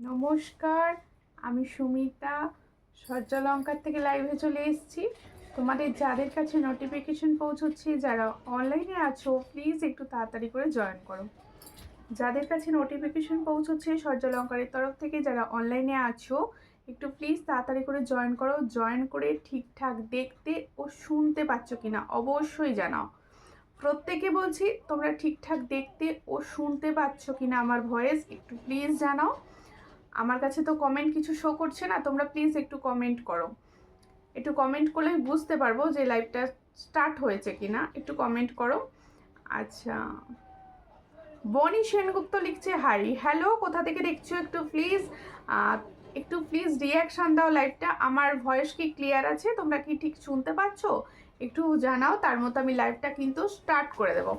নমস্কার, আমি সুমিতা সূর্যলঙ্কার থেকে লাইভে চলে এসেছি। তোমাদের যাদের কাছে নোটিফিকেশন পৌঁছচ্ছে, যারা অনলাইনে আছো, প্লিজ একটু তাড়াতাড়ি করে জয়েন করো। যাদের কাছে নোটিফিকেশন পৌঁছচ্ছে সূর্যলঙ্কারের তরফ থেকে, যারা অনলাইনে আছো, একটু প্লিজ তাড়াতাড়ি করে জয়েন করো। জয়েন করে ঠিকঠাক দেখতে ও শুনতে পাচ্ছ কিনা অবশ্যই জানাও। প্রত্যেকে বলছি তোমরা ঠিকঠাক দেখতে ও শুনতে পাচ্ছ কিনা আমার ভয়েস একটু প্লিজ জানাও। আমার কাছে তো কমেন্ট কিছু শো করছে না, তোমরা প্লিজ একটু কমেন্ট করো। একটু কমেন্ট করলে বুঝতে পারবো যে লাইভটা স্টার্ট হয়েছে কিনা। একটু কমেন্ট করো। আচ্ছা, বনি সেনগুপ্ত লিখছে হাই, হ্যালো, কোথা থেকে দেখছো একটু প্লিজ রিয়াকশান দাও। লাইভটা আমার ভয়েস কি ক্লিয়ার আছে? তোমরা কি ঠিক শুনতে পাচ্ছ? একটু জানাও, তার মতো আমি লাইভটা কিন্তু স্টার্ট করে দেবো।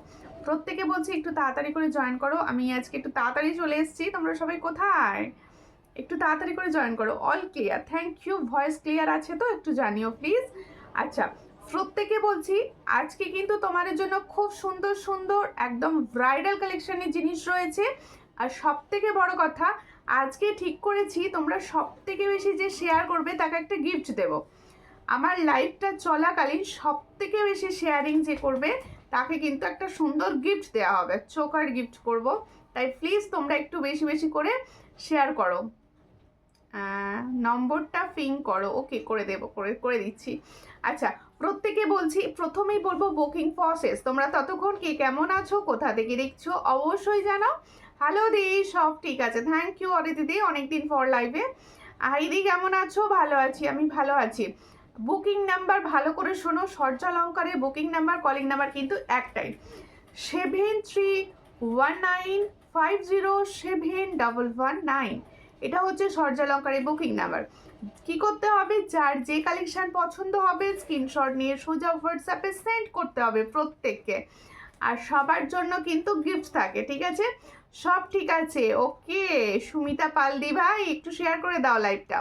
প্রত্যেকে বলছি একটু তাড়াতাড়ি করে জয়েন করো। আমি আজকে একটু তাড়াতাড়ি চলে এসেছি। তোমরা সবাই কোথায়? একটু তাড়াতাড়ি করে জয়েন করো। All clear, thank you. Voice clear আছে তো? একটু জানিও প্লিজ। আচ্ছা, প্রত্যেকে বলছি আজকে কিন্তু তোমাদের জন্য খুব সুন্দর সুন্দর একদম ব্রাইডাল কালেকশনের জিনিস রয়েছে। আর সব থেকে বড় কথা, আজকে ঠিক করেছি তোমরা সব থেকে বেশি যে শেয়ার করবে তাকে একটা গিফট দেব। আমার লাইভটা চলাকালীন সব থেকে বেশি শেয়ারিং যে করবে তাকে কিন্তু একটা সুন্দর গিফট দেওয়া হবে, চোকার গিফট করব। তাই প্লিজ তোমরা একটু বেশি বেশি করে শেয়ার করো। নম্বরটা পিং করো। ওকে, করে দেবো, করে দিচ্ছি। আচ্ছা, প্রত্যেকে বলছি প্রথমেই বলবো বুকিং প্রসেস। তোমরা ততক্ষণ কে কেমন আছো, কোথা থেকে দেখছো অবশ্যই জানাও। হ্যালো দি, সব ঠিক আছে, থ্যাংক ইউ অরিতি দি, অনেকদিন পর লাইভে। হাইদি কেমন আছো? ভালো আছি, আমি ভালো আছি। বুকিং নাম্বার ভালো করে শোনো, সূর্যলঙ্কারের বুকিং নাম্বার কলিং নাম্বার কিন্তু একটাই, 7319507119। এটা হচ্ছে সূর্যলঙ্কারের বুকিং নাম্বার। কি করতে হবে? যার যে কালেকশন পছন্দ হবে স্ক্রিনশট নিয়ে সোজা হোয়াটসঅ্যাপে সেন্ড করতে হবে প্রত্যেককে। আর সবার জন্য কিন্তু গিফট থাকে, ঠিক আছে? সব ঠিক আছে, ওকে। সুমিতা পালদি ভাই একটু শেয়ার করে দাও লাইভটা।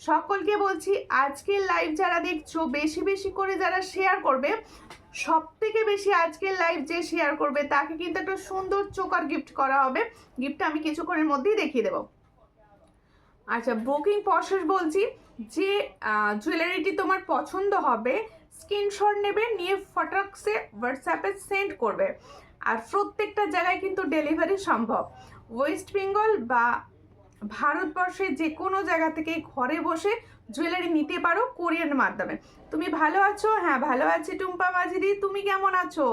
সকলকে বলছি আজকের লাইভ যারা দেখছো বেশি বেশি করে যারা শেয়ার করবে, সব থেকে বেশি আজকের লাইভ যে শেয়ার করবে তাকে কিন্তু একটা সুন্দর চোকার গিফট করা হবে। গিফটটা আমি কিছুক্ষণের মধ্যেই দেখিয়ে দেবো। আচ্ছা, বুকিং প্রসেস বলছি, যে জুয়েলারিটি তোমার পছন্দ হবে স্ক্রিনশট নেবে, নিয়ে ফটোক্সে হোয়াটসঅ্যাপে সেন্ড করবে। আর প্রত্যেকটা জায়গায় কিন্তু ডেলিভারি সম্ভব। ওয়েস্ট বেঙ্গল বা ভারতবর্ষের যে কোনো জায়গা থেকে ঘরে বসে জুয়েলারি নিতে পারো কোরিয়ার মাধ্যমে। তুমি ভালো আছো? হ্যাঁ ভালো আছি টুম্পা মাঝিদি, তুমি কেমন আছো?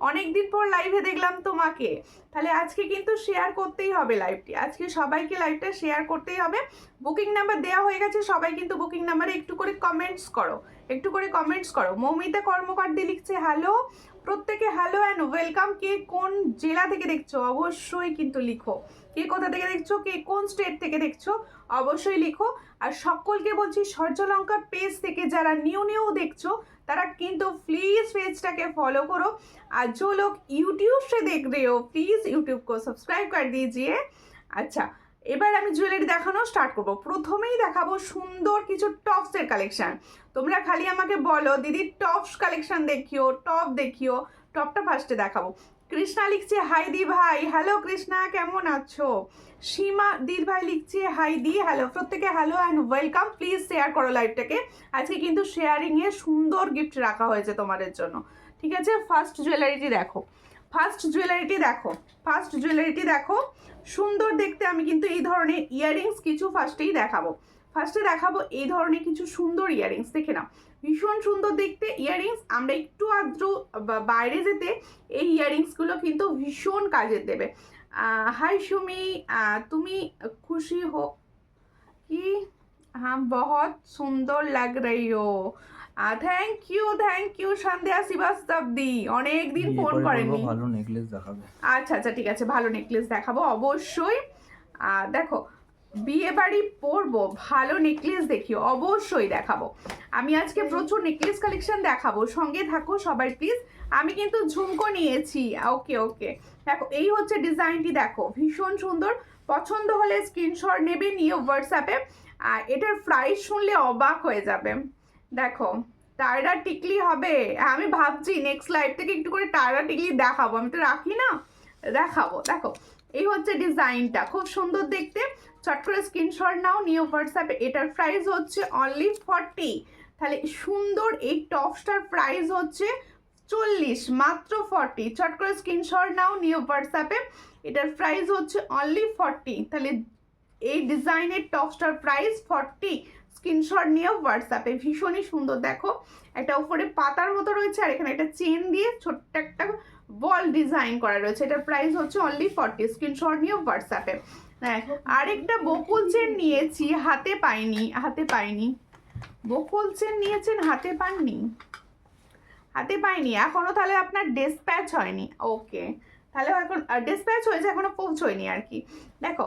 অনেকদিন পর লাইভে দেখলাম তোমাকে। তাহলে আজকে কিন্তু শেয়ার করতেই হবে লাইভটি, আজকে সবাইকে লাইভটা শেয়ার করতেই হবে। বুকিং নাম্বার দেওয়া হয়ে গেছে, সবাই কিন্তু বুকিং নাম্বারে একটু করে কমেন্টস করো, একটু করে কমেন্টস করো। মৌমিতা কর্মকার লিখছে হ্যালো। প্রত্যেকে হ্যালো অ্যান্ড ওয়েলকাম। কে কোন জেলা থেকে দেখছো অবশ্যই কিন্তু লিখো। কে কোথা থেকে দেখছো, কে কোন স্টেট থেকে দেখছো অবশ্যই লিখো। আর সকলকে বলছি সূর্যলঙ্কার পেজ থেকে যারা নিউ দেখছো তারা কিন্তু प्लीज पेजটাকে फॉलो करो। और जो लोग यूट्यूब से देख रहे हो प्लीज यूट्यूब को सब्सक्राइब कर दीजिए। আচ্ছা, এবার আমি জুয়েলারি দেখানো স্টার্ট করব। প্রথমেই দেখাবো সুন্দর কিছু টপসের কালেকশন। তোমরা খালি আমাকে বলো দিদি টপস কালেকশন দেখিও, টপ দেখিও। টপটা ফার্স্টে দেখাবো। কৃষ্ণা লিখছে হাই দি ভাই, হ্যালো কৃষ্ণা কেমন আছো? সীমা দিদি ভাই লিখছে হাই দি, হ্যালো। প্রত্যেকে hello and welcome. Please share করো লাইভটাকে। আজকে কিন্তু শেয়ারিংয়ে সুন্দর গিফট রাখা হয়েছে তোমাদের জন্য, ঠিক আছে? ফার্স্ট জুয়েলারিটি দেখো, ফার্স্ট জুয়েলারিটি দেখো, সুন্দর দেখতে। আমি কিন্তু এই ধরনের ইয়াররিংস কিছু ফার্স্টে দেখাবো এই ধরনের কিছু সুন্দর ইয়াররিংস, দেখে নাও ভীষণ সুন্দর দেখতে ইয়াররিংস। আমরা একটু আদ্রু বাইরে যেতে এই ইয়াররিংসগুলো কিন্তু ভীষণ কাজের দেবে। हाय सुमी, तुम्ही खुशी हो कि? हाँ, बहुत सुंदर लग रही हो। থ্যাংক ইউ সন্ধ্যা শ্রীবাস্তবদি, অনেক দিন ফোন করেননি। ভালো নেকলেস দেখাবে। আচ্ছা আচ্ছা ঠিক আছে, ভালো নেকলেস দেখাবো অবশ্যই। দেখো বিয়ে বাড়ি পরবো, ভালো নেকলেস দেখিও, অবশ্যই দেখাবো। আমি আজকে প্রচুর নেকলেস কালেকশন দেখাবো, সঙ্গে থাকো সবাই প্লিজ। আমি কিন্তু ঝুমকো নিয়েছি। ওকে ওকে, দেখো এই হচ্ছে ডিজাইনটি, দেখো ভীষণ সুন্দর। পছন্দ হলে স্ক্রিনশট নেবে, নিয়ে হোয়াটসঅ্যাপে। আর এটার প্রাইস শুনলে অবাক হয়ে যাবে। দেখো টায়রা টিকলি হবে। আমি ভাবছি নেক্সট লাইভ থেকে একটু করে টায়রা টিকলি দেখাবো, আমি তো রাখি না, দেখাবো। দেখো এই হচ্ছে ডিজাইনটা, খুব সুন্দর দেখতে। চট করে স্ক্রিনশট নাও, নিউ হোয়াটসঅ্যাপে। এটার প্রাইস হচ্ছে অনলি 40। তাহলে সুন্দর এই টপসটার প্রাইস হচ্ছে 40, মাত্র 40। চট করে স্ক্রিনশট নাও, নিউ হোয়াটসঅ্যাপে। এটার প্রাইস হচ্ছে অনলি 40। তাহলে এই ডিজাইনের টপসটার প্রাইস 40। স্ক্রিনশট নিয়ে হোয়াটসঅ্যাপে। ভীষণই সুন্দর দেখো, একটা উপরে পাতার মতো রয়েছে আর এখানে একটা চেন দিয়ে ছোট্ট একটা বল ডিজাইন করা রয়েছে। এটার প্রাইস হচ্ছে অনলি 40। স্ক্রিনশট নিয়ে হোয়াটসঅ্যাপে। হ্যাঁ, আরেকটা বকুল চেন নিয়েছি, হাতে পাইনি। বকুল চেন নিয়েছেন, হাতে পাইনি এখনো। তাহলে আপনার ডিসপ্যাচ হয়নি। ওকে, তাহলে এখন ডিসপ্যাচ হয়েছে, এখনো পৌঁছয়নি আর কি। দেখো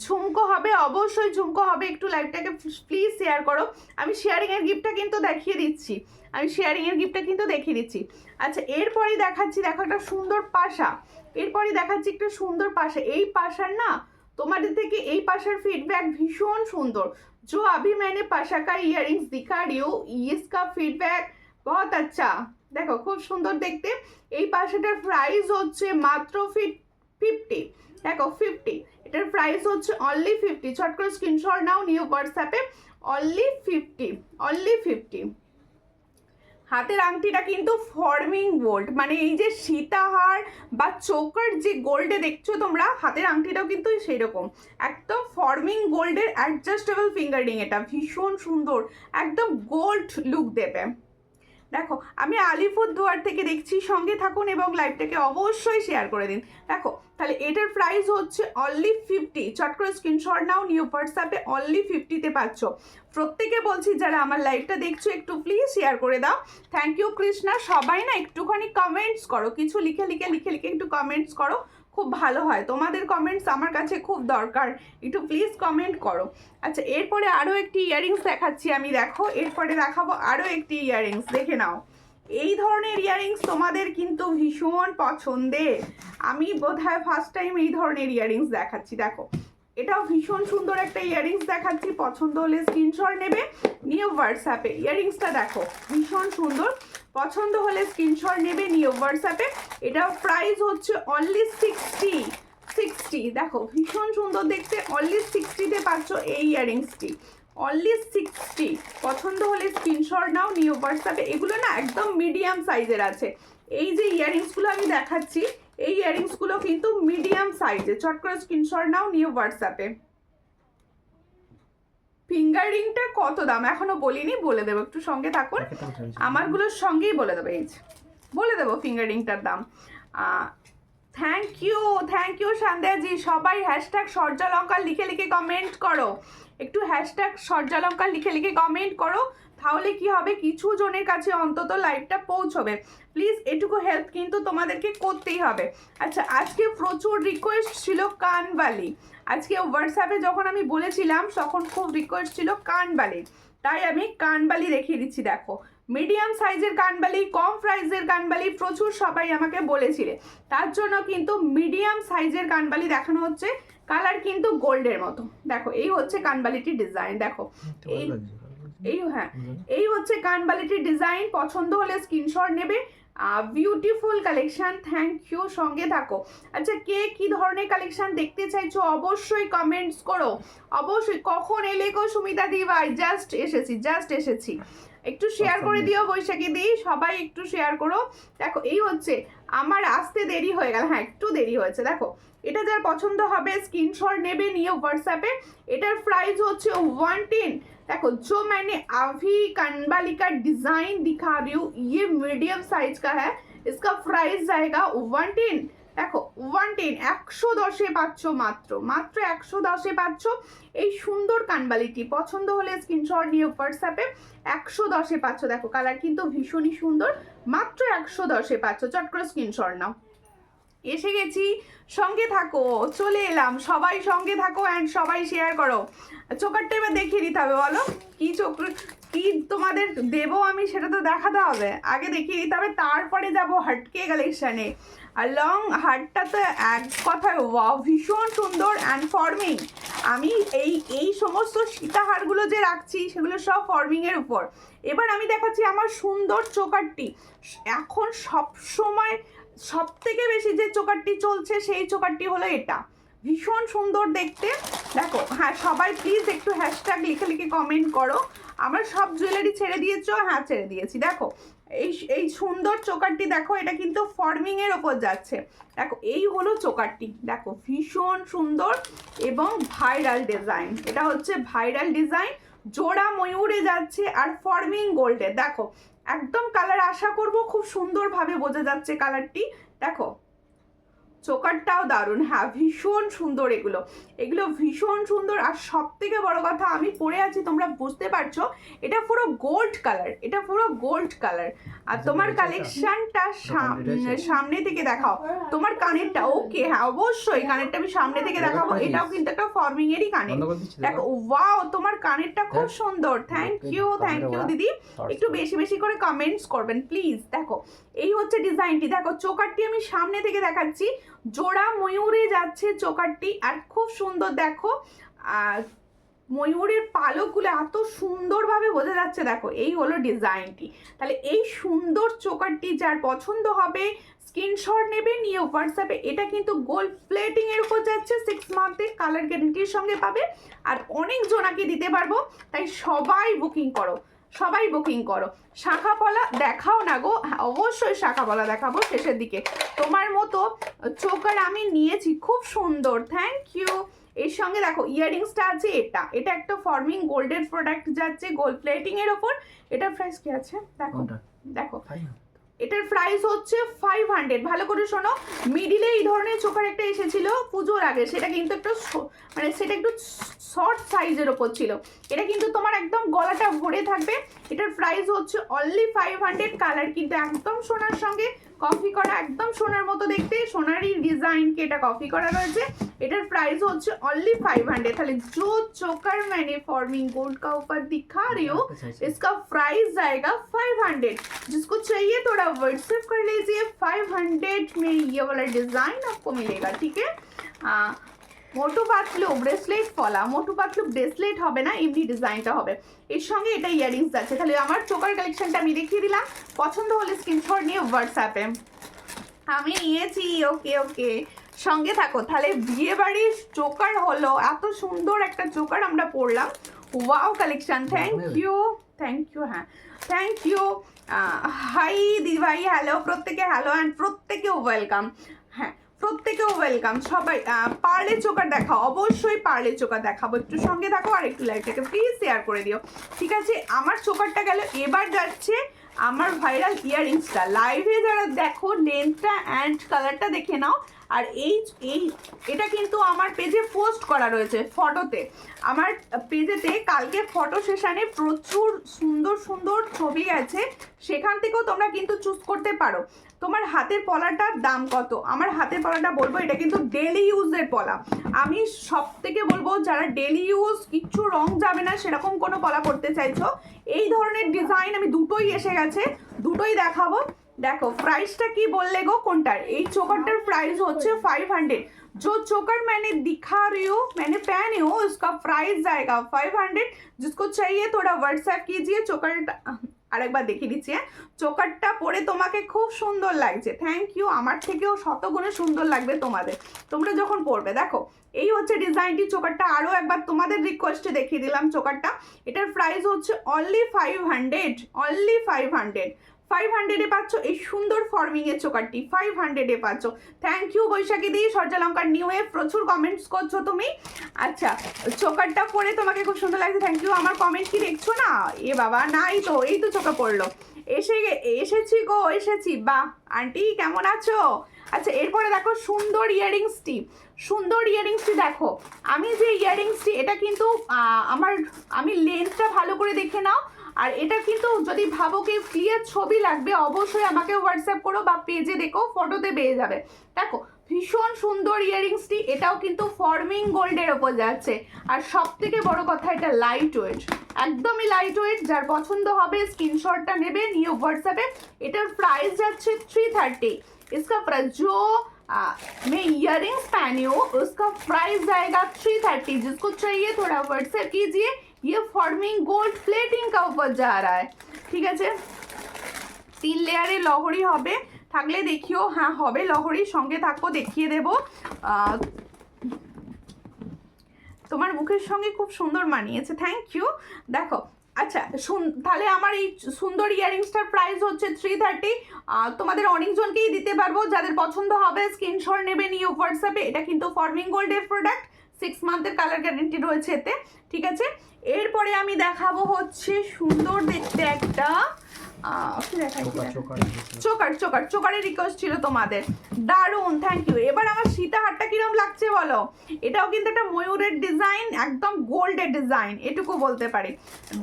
ঝুমকো হবে, অবশ্যই ঝুমকো হবে। একটু লাইভটাকে প্লিজ শেয়ার করো। আমি শেয়ারিংয়ের গিফটটা কিন্তু দেখিয়ে দিচ্ছি। আচ্ছা, এরপরেই দেখাচ্ছি, দেখো একটা সুন্দর পাশা। এই পাশার না, তোমাদের থেকে এই পাশার ফিডব্যাক ভীষণ সুন্দর। जो अभी मैंने पाशा का इयररिंग्स दिखा रही हूँ, इसका फीडबैक बहुत अच्छा। দেখো খুব সুন্দর দেখতে। এই পাশাটার প্রাইস হচ্ছে মাত্র 50। দেখো 50, এটার প্রাইস হচ্ছে অনলি 50। চট করে স্ক্রিনশট নাও, নিউ হোয়াটসঅ্যাপে। অনলি 50। হাতের আংটিটা কিন্তু ফর্মিং গোল্ড, মানে এই যে সীতাহার বা চোকার যে গোল্ডে দেখছো তোমরা, হাতের আংটিটাও কিন্তু সেই রকম একদম ফর্মিং গোল্ডের অ্যাডজাস্টেবল ফিঙ্গার রিং। এটা ভীষণ সুন্দর, একদম গোল্ড লুক দেবে। দেখো আমি আলিপুরদুয়ার থেকে দেখছি, সঙ্গে থাকুন এবং লাইভটাকে অবশ্যই শেয়ার করে দিন। দেখো তাহলে এটার প্রাইস হচ্ছে অনলি 50। চট করে স্ক্রিনশট নাও, নিউ হোয়াটসঅ্যাপে। অনলি 50-তে পাচ্ছ। প্রত্যেকে বলছি যারা আমার লাইভটা দেখছো একটু প্লিজ শেয়ার করে দাও। Thank you Krishna. সবাই না একটুখানি কমেন্টস করো, কিছু লিখে একটু কমেন্টস করো, খুব ভালো হয়। তোমাদের কমেন্টস আমার কাছে খুব দরকার, একটু প্লিজ কমেন্ট করো। আচ্ছা, এরপরে আরও একটি ইয়াররিংস দেখাচ্ছি আমি। দেখো এরপরে দেখাবো আরও একটি ইয়াররিংস, দেখে নাও। এই ধরনের ইয়াররিংস তোমাদের কিন্তু ভীষণ পছন্দের। আমি বোধহয় ফার্স্ট টাইম এই ধরনের ইয়াররিংস দেখাচ্ছি। দেখো এটাও ভীষণ সুন্দর একটা ইয়াররিংস দেখাচ্ছি। পছন্দ হলে স্ক্রিনশট নেবে, নিউ হোয়াটসঅ্যাপে। ইয়াররিংসটা দেখো ভীষণ সুন্দর, পছন্দ হলে স্ক্রিনশট নেবে, নিউ হোয়াটসঅ্যাপে। এটার প্রাইস হচ্ছে অনলি 60। দেখো ভীষণ সুন্দর দেখতে, অনলি 60-তে পাচ্ছ এই ইয়াররিংসটি। অনলি 60। পছন্দ হলে স্ক্রিনশট নাও, নিউ হোয়াটসঅ্যাপে। এগুলো না একদম মিডিয়াম সাইজের আছে। এই যে ইয়াররিংসগুলো আমি দেখাচ্ছি, এই ইয়াররিংসগুলো কিন্তু মিডিয়াম সাইজে। চট করে স্ক্রিনশট নাও, নিউ হোয়াটসঅ্যাপে। ফিঙ্গার রিংটা কত দাম এখনো বলিনি, বলে দেবো, একটু সঙ্গে থাকুন। আমারগুলোর সঙ্গেই বলে দেবো, এই যে বলে দেবো ফিঙ্গার রিংটার দাম। থ্যাংক ইউ সন্ধ্যাজি। সবাই হ্যাশট্যাগ সর্যালঙ্কার লিখে কমেন্ট করো। একটু হ্যাশট্যাগ সর্যালঙ্কার লিখে কমেন্ট করো, তাহলে কি হবে, কিছু জনের কাছে অন্তত লাইভটা পৌঁছবে। প্লিজ এটুকু হেল্প কিন্তু তোমাদেরকে করতেই হবে। আচ্ছা, আজকে প্রচুর রিকোয়েস্ট ছিল কানবালি। আজকে হোয়াটসঅ্যাপে যখন আমি বলেছিলাম তখন খুব রিকোয়েস্ট ছিল কানবালি, তাই আমি কানবালি দেখিয়ে দিচ্ছি। দেখো মিডিয়াম সাইজের কানবালি, কম প্রাইসের কানবালি প্রচুর সবাই আমাকে বলেছিলে, তার জন্য কিন্তু মিডিয়াম সাইজের কানবালি দেখানো হচ্ছে। কালার কিন্তু গোল্ডের মতো। দেখো এই হচ্ছে কানবালিটির ডিজাইন। দেখো এই হচ্ছে কানবালিটির ডিজাইন। পছন্দ হলে স্ক্রিনশট নেবে। বিউটিফুল কালেকশন, থ্যাংক ইউ, সঙ্গে থাকো। আচ্ছা, কে কি ধরনের কালেকশন দেখতে চাইছো অবশ্যই কমেন্টস করো, অবশ্যই। কখন এলে গো সুমিতা দি ভাই? জাস্ট এসেছি। একটু শেয়ার করে দিও বৈশাখী দি, সবাই একটু শেয়ার করো। দেখো এই হচ্ছে, আমার আসতে দেরি হয়ে গেল, হ্যাঁ একটু দেরি হয়েছে। দেখো এটা যার পছন্দ হবে স্ক্রিনশট নেবে, নিয়ে হোয়াটসঅ্যাপে। এটার প্রাইস হচ্ছে 110। देखो जो मैंने अभी कानबाली का डिजाइन दिखा रही हूँ, ये मीडियम साइज का है। इसका प्राइस जाएगा 110। देखो 110, 110-এ পাচ্ছ, মাত্র 110-এ পাচ্ছ এই সুন্দর কানবালিটি। পছন্দ হলে স্ক্রিনশট নিয়ে হোয়াটসঅ্যাপে। 110-এ পাচ্ছ। দেখো কালার কিন্তু ভীষণই সুন্দর, মাত্র 110-এ পাচ্ছ। চট করে স্ক্রিনশট নাও। এসে গেছি, সঙ্গে থাকো, চলে এলাম। সবাই সঙ্গে থাকো অ্যান্ড সবাই শেয়ার করো। চোকারটা এবার দেখিয়ে দিতে হবে, বলো কি তোমাদের দেবো আমি, সেটা তো দেখাতে হবে। আগে দেখিয়ে দিতে হবে, তারপরে যাবো হাটকে কালেকশানে। আর লং হাটটা তো এক কথায় ওয়াও, ভীষণ সুন্দর অ্যান্ড ফর্মিং। আমি এই সমস্ত সীতাহারগুলো যে রাখছি সেগুলো সব ফর্মিংয়ের উপর। এবার আমি দেখাচ্ছি আমার সুন্দর চোকারটি। এখন সব সময় সব থেকে বেশি যে চোকারটি চলছে সেই চোকারটি হলো এটা, ভীষণ সুন্দর দেখতে। দেখো হ্যাঁ, সবাই প্লিজ একটু হ্যাশট্যাগ লিখে লিখে কমেন্ট করো। আমার সব জুয়েলারি ছেড়ে দিয়েছো? হ্যাঁ ছেড়ে দিয়েছি। দেখো এই সুন্দর চোকারটি দেখো, এটা কিন্তু ফর্মিং এর ওপর যাচ্ছে। দেখো এই হলো চোকারটি, দেখো ভীষণ সুন্দর এবং ভাইরাল ডিজাইন। এটা হচ্ছে ভাইরাল ডিজাইন, জোড়া ময়ূরে যাচ্ছে আর ফর্মিং গোল্ডে। দেখো একদম কালার আশা করব খুব সুন্দরভাবে বোঝা যাচ্ছে কালারটি। দেখো চোকারটাও দারুণ, হ্যাঁ ভীষণ সুন্দর, এগুলো ভীষণ সুন্দর। আর সব থেকে বড় কথা, আমি পরে আছি তোমরা বুঝতে পারছো, এটা পুরো গোল্ড কালার, এটা পুরো গোল্ড কালার। আর তোমার কালেকশনটা সামনে থেকে দেখাও, তোমার কানেরটা ওকে, হ্যাঁ অবশ্যই কানেরটা আমি সামনে থেকে দেখাবো। এটাও কিন্তু একটা ফর্মিং এরই কানের। দেখো ওয়াও, তোমার কানেরটা খুব সুন্দর। থ্যাংক ইউ দিদি, একটু বেশি বেশি করে কমেন্টস করবেন প্লিজ। দেখো এই হচ্ছে ডিজাইনটি, দেখো চোকারটি আমি সামনে থেকে দেখাচ্ছি, জোড়া ময়ূরে যাচ্ছে চোকারটি আর খুব সুন্দর। দেখো আর ময়ূরের পালকগুলো এত সুন্দরভাবে বোঝা যাচ্ছে। দেখো এই হলো ডিজাইনটি। তাহলে এই সুন্দর চোকারটি যার পছন্দ হবে স্ক্রিনশট নেবে, নিয়ে হোয়াটসঅ্যাপে। এটা কিন্তু গোল্ড প্লেটিং এর উপর যাচ্ছে, 6 মান্থের কালার গ্যারেন্টির সঙ্গে পাবে। আর অনেক জনাকে দিতে পারবো, তাই সবাই বুকিং করো, সবাই বুকিং করো। শাখা পলা দেখাও না গো, হ্যাঁ অবশ্যই শাখা পলা দেখাবো শেষের দিকে। তোমার মতো চোকার আমি নিয়েছি, খুব সুন্দর, থ্যাংক ইউ। এর সঙ্গে দেখো ইয়াররিংসটা আছে, এটা একটা ফর্মিং গোল্ডের প্রোডাক্ট যাচ্ছে গোল্ড প্লেটিং এর ওপর। এটার প্রাইস কি আছে দেখো, দেখো এটার প্রাইস হচ্ছে 500। ভালো করে শোনো, মিডিলে এই ধরনের চোকার একটা এসেছিল পুজোর আগে, সেটা কিন্তু একটু মানে সেটা একটু শর্ট সাইজের ওপর ছিল। এটা কিন্তু তোমার একদম গলাটা ভরে থাকবে। এটার প্রাইস হচ্ছে অনলি 500। কালার কিন্তু একদম সোনার সঙ্গে কপি করা, একদম সোনার মতো দেখতে, সোনারই ডিজাইনকে এটা কপি করা রয়েছে। এটার প্রাইস হচ্ছে অनली 500। তাহলে जो चोकर मैंने फॉर्मिंग गोल्ड का ऊपर दिखा रही हूँ, इसका प्राइस जाएगा 500। जिसको चाहिए थोड़ा व्हाट्सएप कर लीजिए। 500 में ये वाला डिजाइन आपको मिलेगा, ठीक है। মোটু পাতলু ব্রেসলেট পলা, মোটু পাতলু ব্রেসলেট হবে না, এমনি ডিজাইনটা হবে। এর সঙ্গে এটা ইয়াররিংস আছে। তাহলে আমার চোকার কালেকশনটা আমি দেখিয়ে দিলাম, পছন্দ হলে স্ক্রিনশট নিয়ে হোয়াটসঅ্যাপে। আমি নিয়েছি, ওকে ওকে সঙ্গে থাকো। তাহলে বিয়ে বাড়ির চোকার হলো, এত সুন্দর একটা চোকার আমরা পড়লাম। ওয়াও কালেকশন, থ্যাংক ইউ হ্যাঁ থ্যাংক ইউ। হাই দিদিভাই, হ্যালো প্রত্যেকে, হ্যালো অ্যান্ড প্রত্যেকে ওয়েলকাম। হ্যাঁ প্রত্যেকেও ওয়েলকাম। সবাই পার্লের চোকার দেখাও, অবশ্যই পার্লের চোকার দেখাবো। একটু সঙ্গে থাকো আর একটু লাইভটাকে প্লিজ শেয়ার করে দিও, ঠিক আছে। আমার চোকারটা গেল, এবার যাচ্ছে আমার ভাইরাল ইয়াররিংসটা। লাইভে যারা দেখো লেন্থটা অ্যান্ড কালারটা দেখে নাও। আর এটা কিন্তু আমার পেজে পোস্ট করা রয়েছে ফটোতে। আমার পেজেতে কালকে ফটো সেশনে প্রচুর সুন্দর সুন্দর ছবি আছে, সেখান থেকেও তোমরা কিন্তু চুজ করতে পারো তোমার হাতের পলাটার দাম কত। আমার হাতের পলাটা বলবো, এটা কিন্তু ডেলি ইউজের পলা। আমি সব থেকে বলবো, যারা ডেলি ইউজ কিচ্ছু রং যাবে না সেরকম কোনো পলা করতে চাইছো, এই ধরনের ডিজাইন আমি দুটোই এসে গেছে, দুটোই দেখাবো। দেখো প্রাইসটা কি বললে গো, কোনটার? এই চোকারটার প্রাইস হচ্ছে 500। जो चोकर मैंने दिखा रही हूँ, मैंने पहनी हूँ, उसका प्राइस जाएगा 500। जिसको चाहिए थोड़ा व्हाट्सएप कीजिए। চোকারটা আরেকবার দেখিয়ে দিচ্ছি। চোকারটা পরে তোমাকে খুব সুন্দর লাগছে, থ্যাংক ইউ। আমার থেকেও শতগুণে সুন্দর লাগবে তোমাদের, তোমরা যখন পরবে। দেখো এই হচ্ছে ডিজাইনটি। চোকারটা আরও একবার তোমাদের রিকোয়েস্টে দেখিয়ে দিলাম চোকারটা। এটার প্রাইস হচ্ছে অনলি 500, অনলি 500 পাচ্ছ এই সুন্দর ফর্মিং এর চোকারটি, 500 পাচ্ছ। থ্যাংক ইউ বৈশাখী দি, সূর্যালঙ্কার নিউ এ প্রচুর কমেন্টস করছো তুমি। আচ্ছা চোকারটা পরে তোমাকে খুব সুন্দর লাগছে, থ্যাংক ইউ। আমার কমেন্ট কি দেখছো না? এ বাবা নাই তো, এই তো চোখে পড়লো। এসেছি গো, এসেছি। বাহ আন্টি কেমন আছো? আচ্ছা এরপরে দেখো সুন্দর ইয়াররিংসটি দেখো। আমি যে ইয়াররিংসটি, এটা কিন্তু আমি লেন্থটা ভালো করে দেখে নাও। আর এটা কিন্তু যদি ভাবো কি ক্লিয়ার ছবি লাগবে, অবশ্যই আমাকে হোয়াটসঅ্যাপ করো বা পেজে দেখো, ফটোতে পেয়ে যাবে। দেখো ভীষণ সুন্দর ইয়াররিংসটি, এটাও কিন্তু ফর্মিং গোল্ডের ওপর যাচ্ছে। আর সব থেকে বড় কথা, এটা লাইট ওয়েট, একদমই লাইট ওয়েট। যার পছন্দ হবে স্ক্রিনশটটা নেবে, নিয়ে হোয়াটসঅ্যাপে। এটার প্রাইস যাচ্ছে 330। इसका प्राइस जो मैं इयररिंग्स पहनी हूँ उसका प्राइस जाएगा 330। जिसको चाहिए थोड़ा व्हाट्सएप कीजिए। ये फॉर्मिंग गोल्ड प्लेटिंग का ऊपर जा रहा है, ঠিক আছে। 3 লেয়ারে লহরি হবে, থাকলে দেখিও। হ্যাঁ হবে লহরি, সঙ্গে থাকো দেখিয়ে দেবো। তোমার মুখের সঙ্গে খুব সুন্দর মানিয়েছে, থ্যাংক ইউ। দেখো আচ্ছা তাহলে আমার এই সুন্দর ইয়ারিংসটার প্রাইস হচ্ছে 330। তোমাদের অনেকজনকেই দিতে পারবো, যাদের পছন্দ হবে স্ক্রিনশট নেবে নিয়ে হোয়াটসঅ্যাপে। এটা কিন্তু ফরমিং গোল্ডের প্রোডাক্ট, 6 মান্থের কালার গ্যারেন্টি রয়েছে এতে, ঠিক আছে। এরপরে আমি দেখাবো হচ্ছে সুন্দর দেখতে একটা চোকারের রিকোয়েস্ট ছিল তোমাদের, দারুন, থ্যাংক ইউ। এবার আমার সীতাহারটা কিরম লাগছে বলো? এটাও কিন্তু একটা ময়ূরের ডিজাইন, একদম গোল্ডের ডিজাইন, এটুকু বলতে পারি।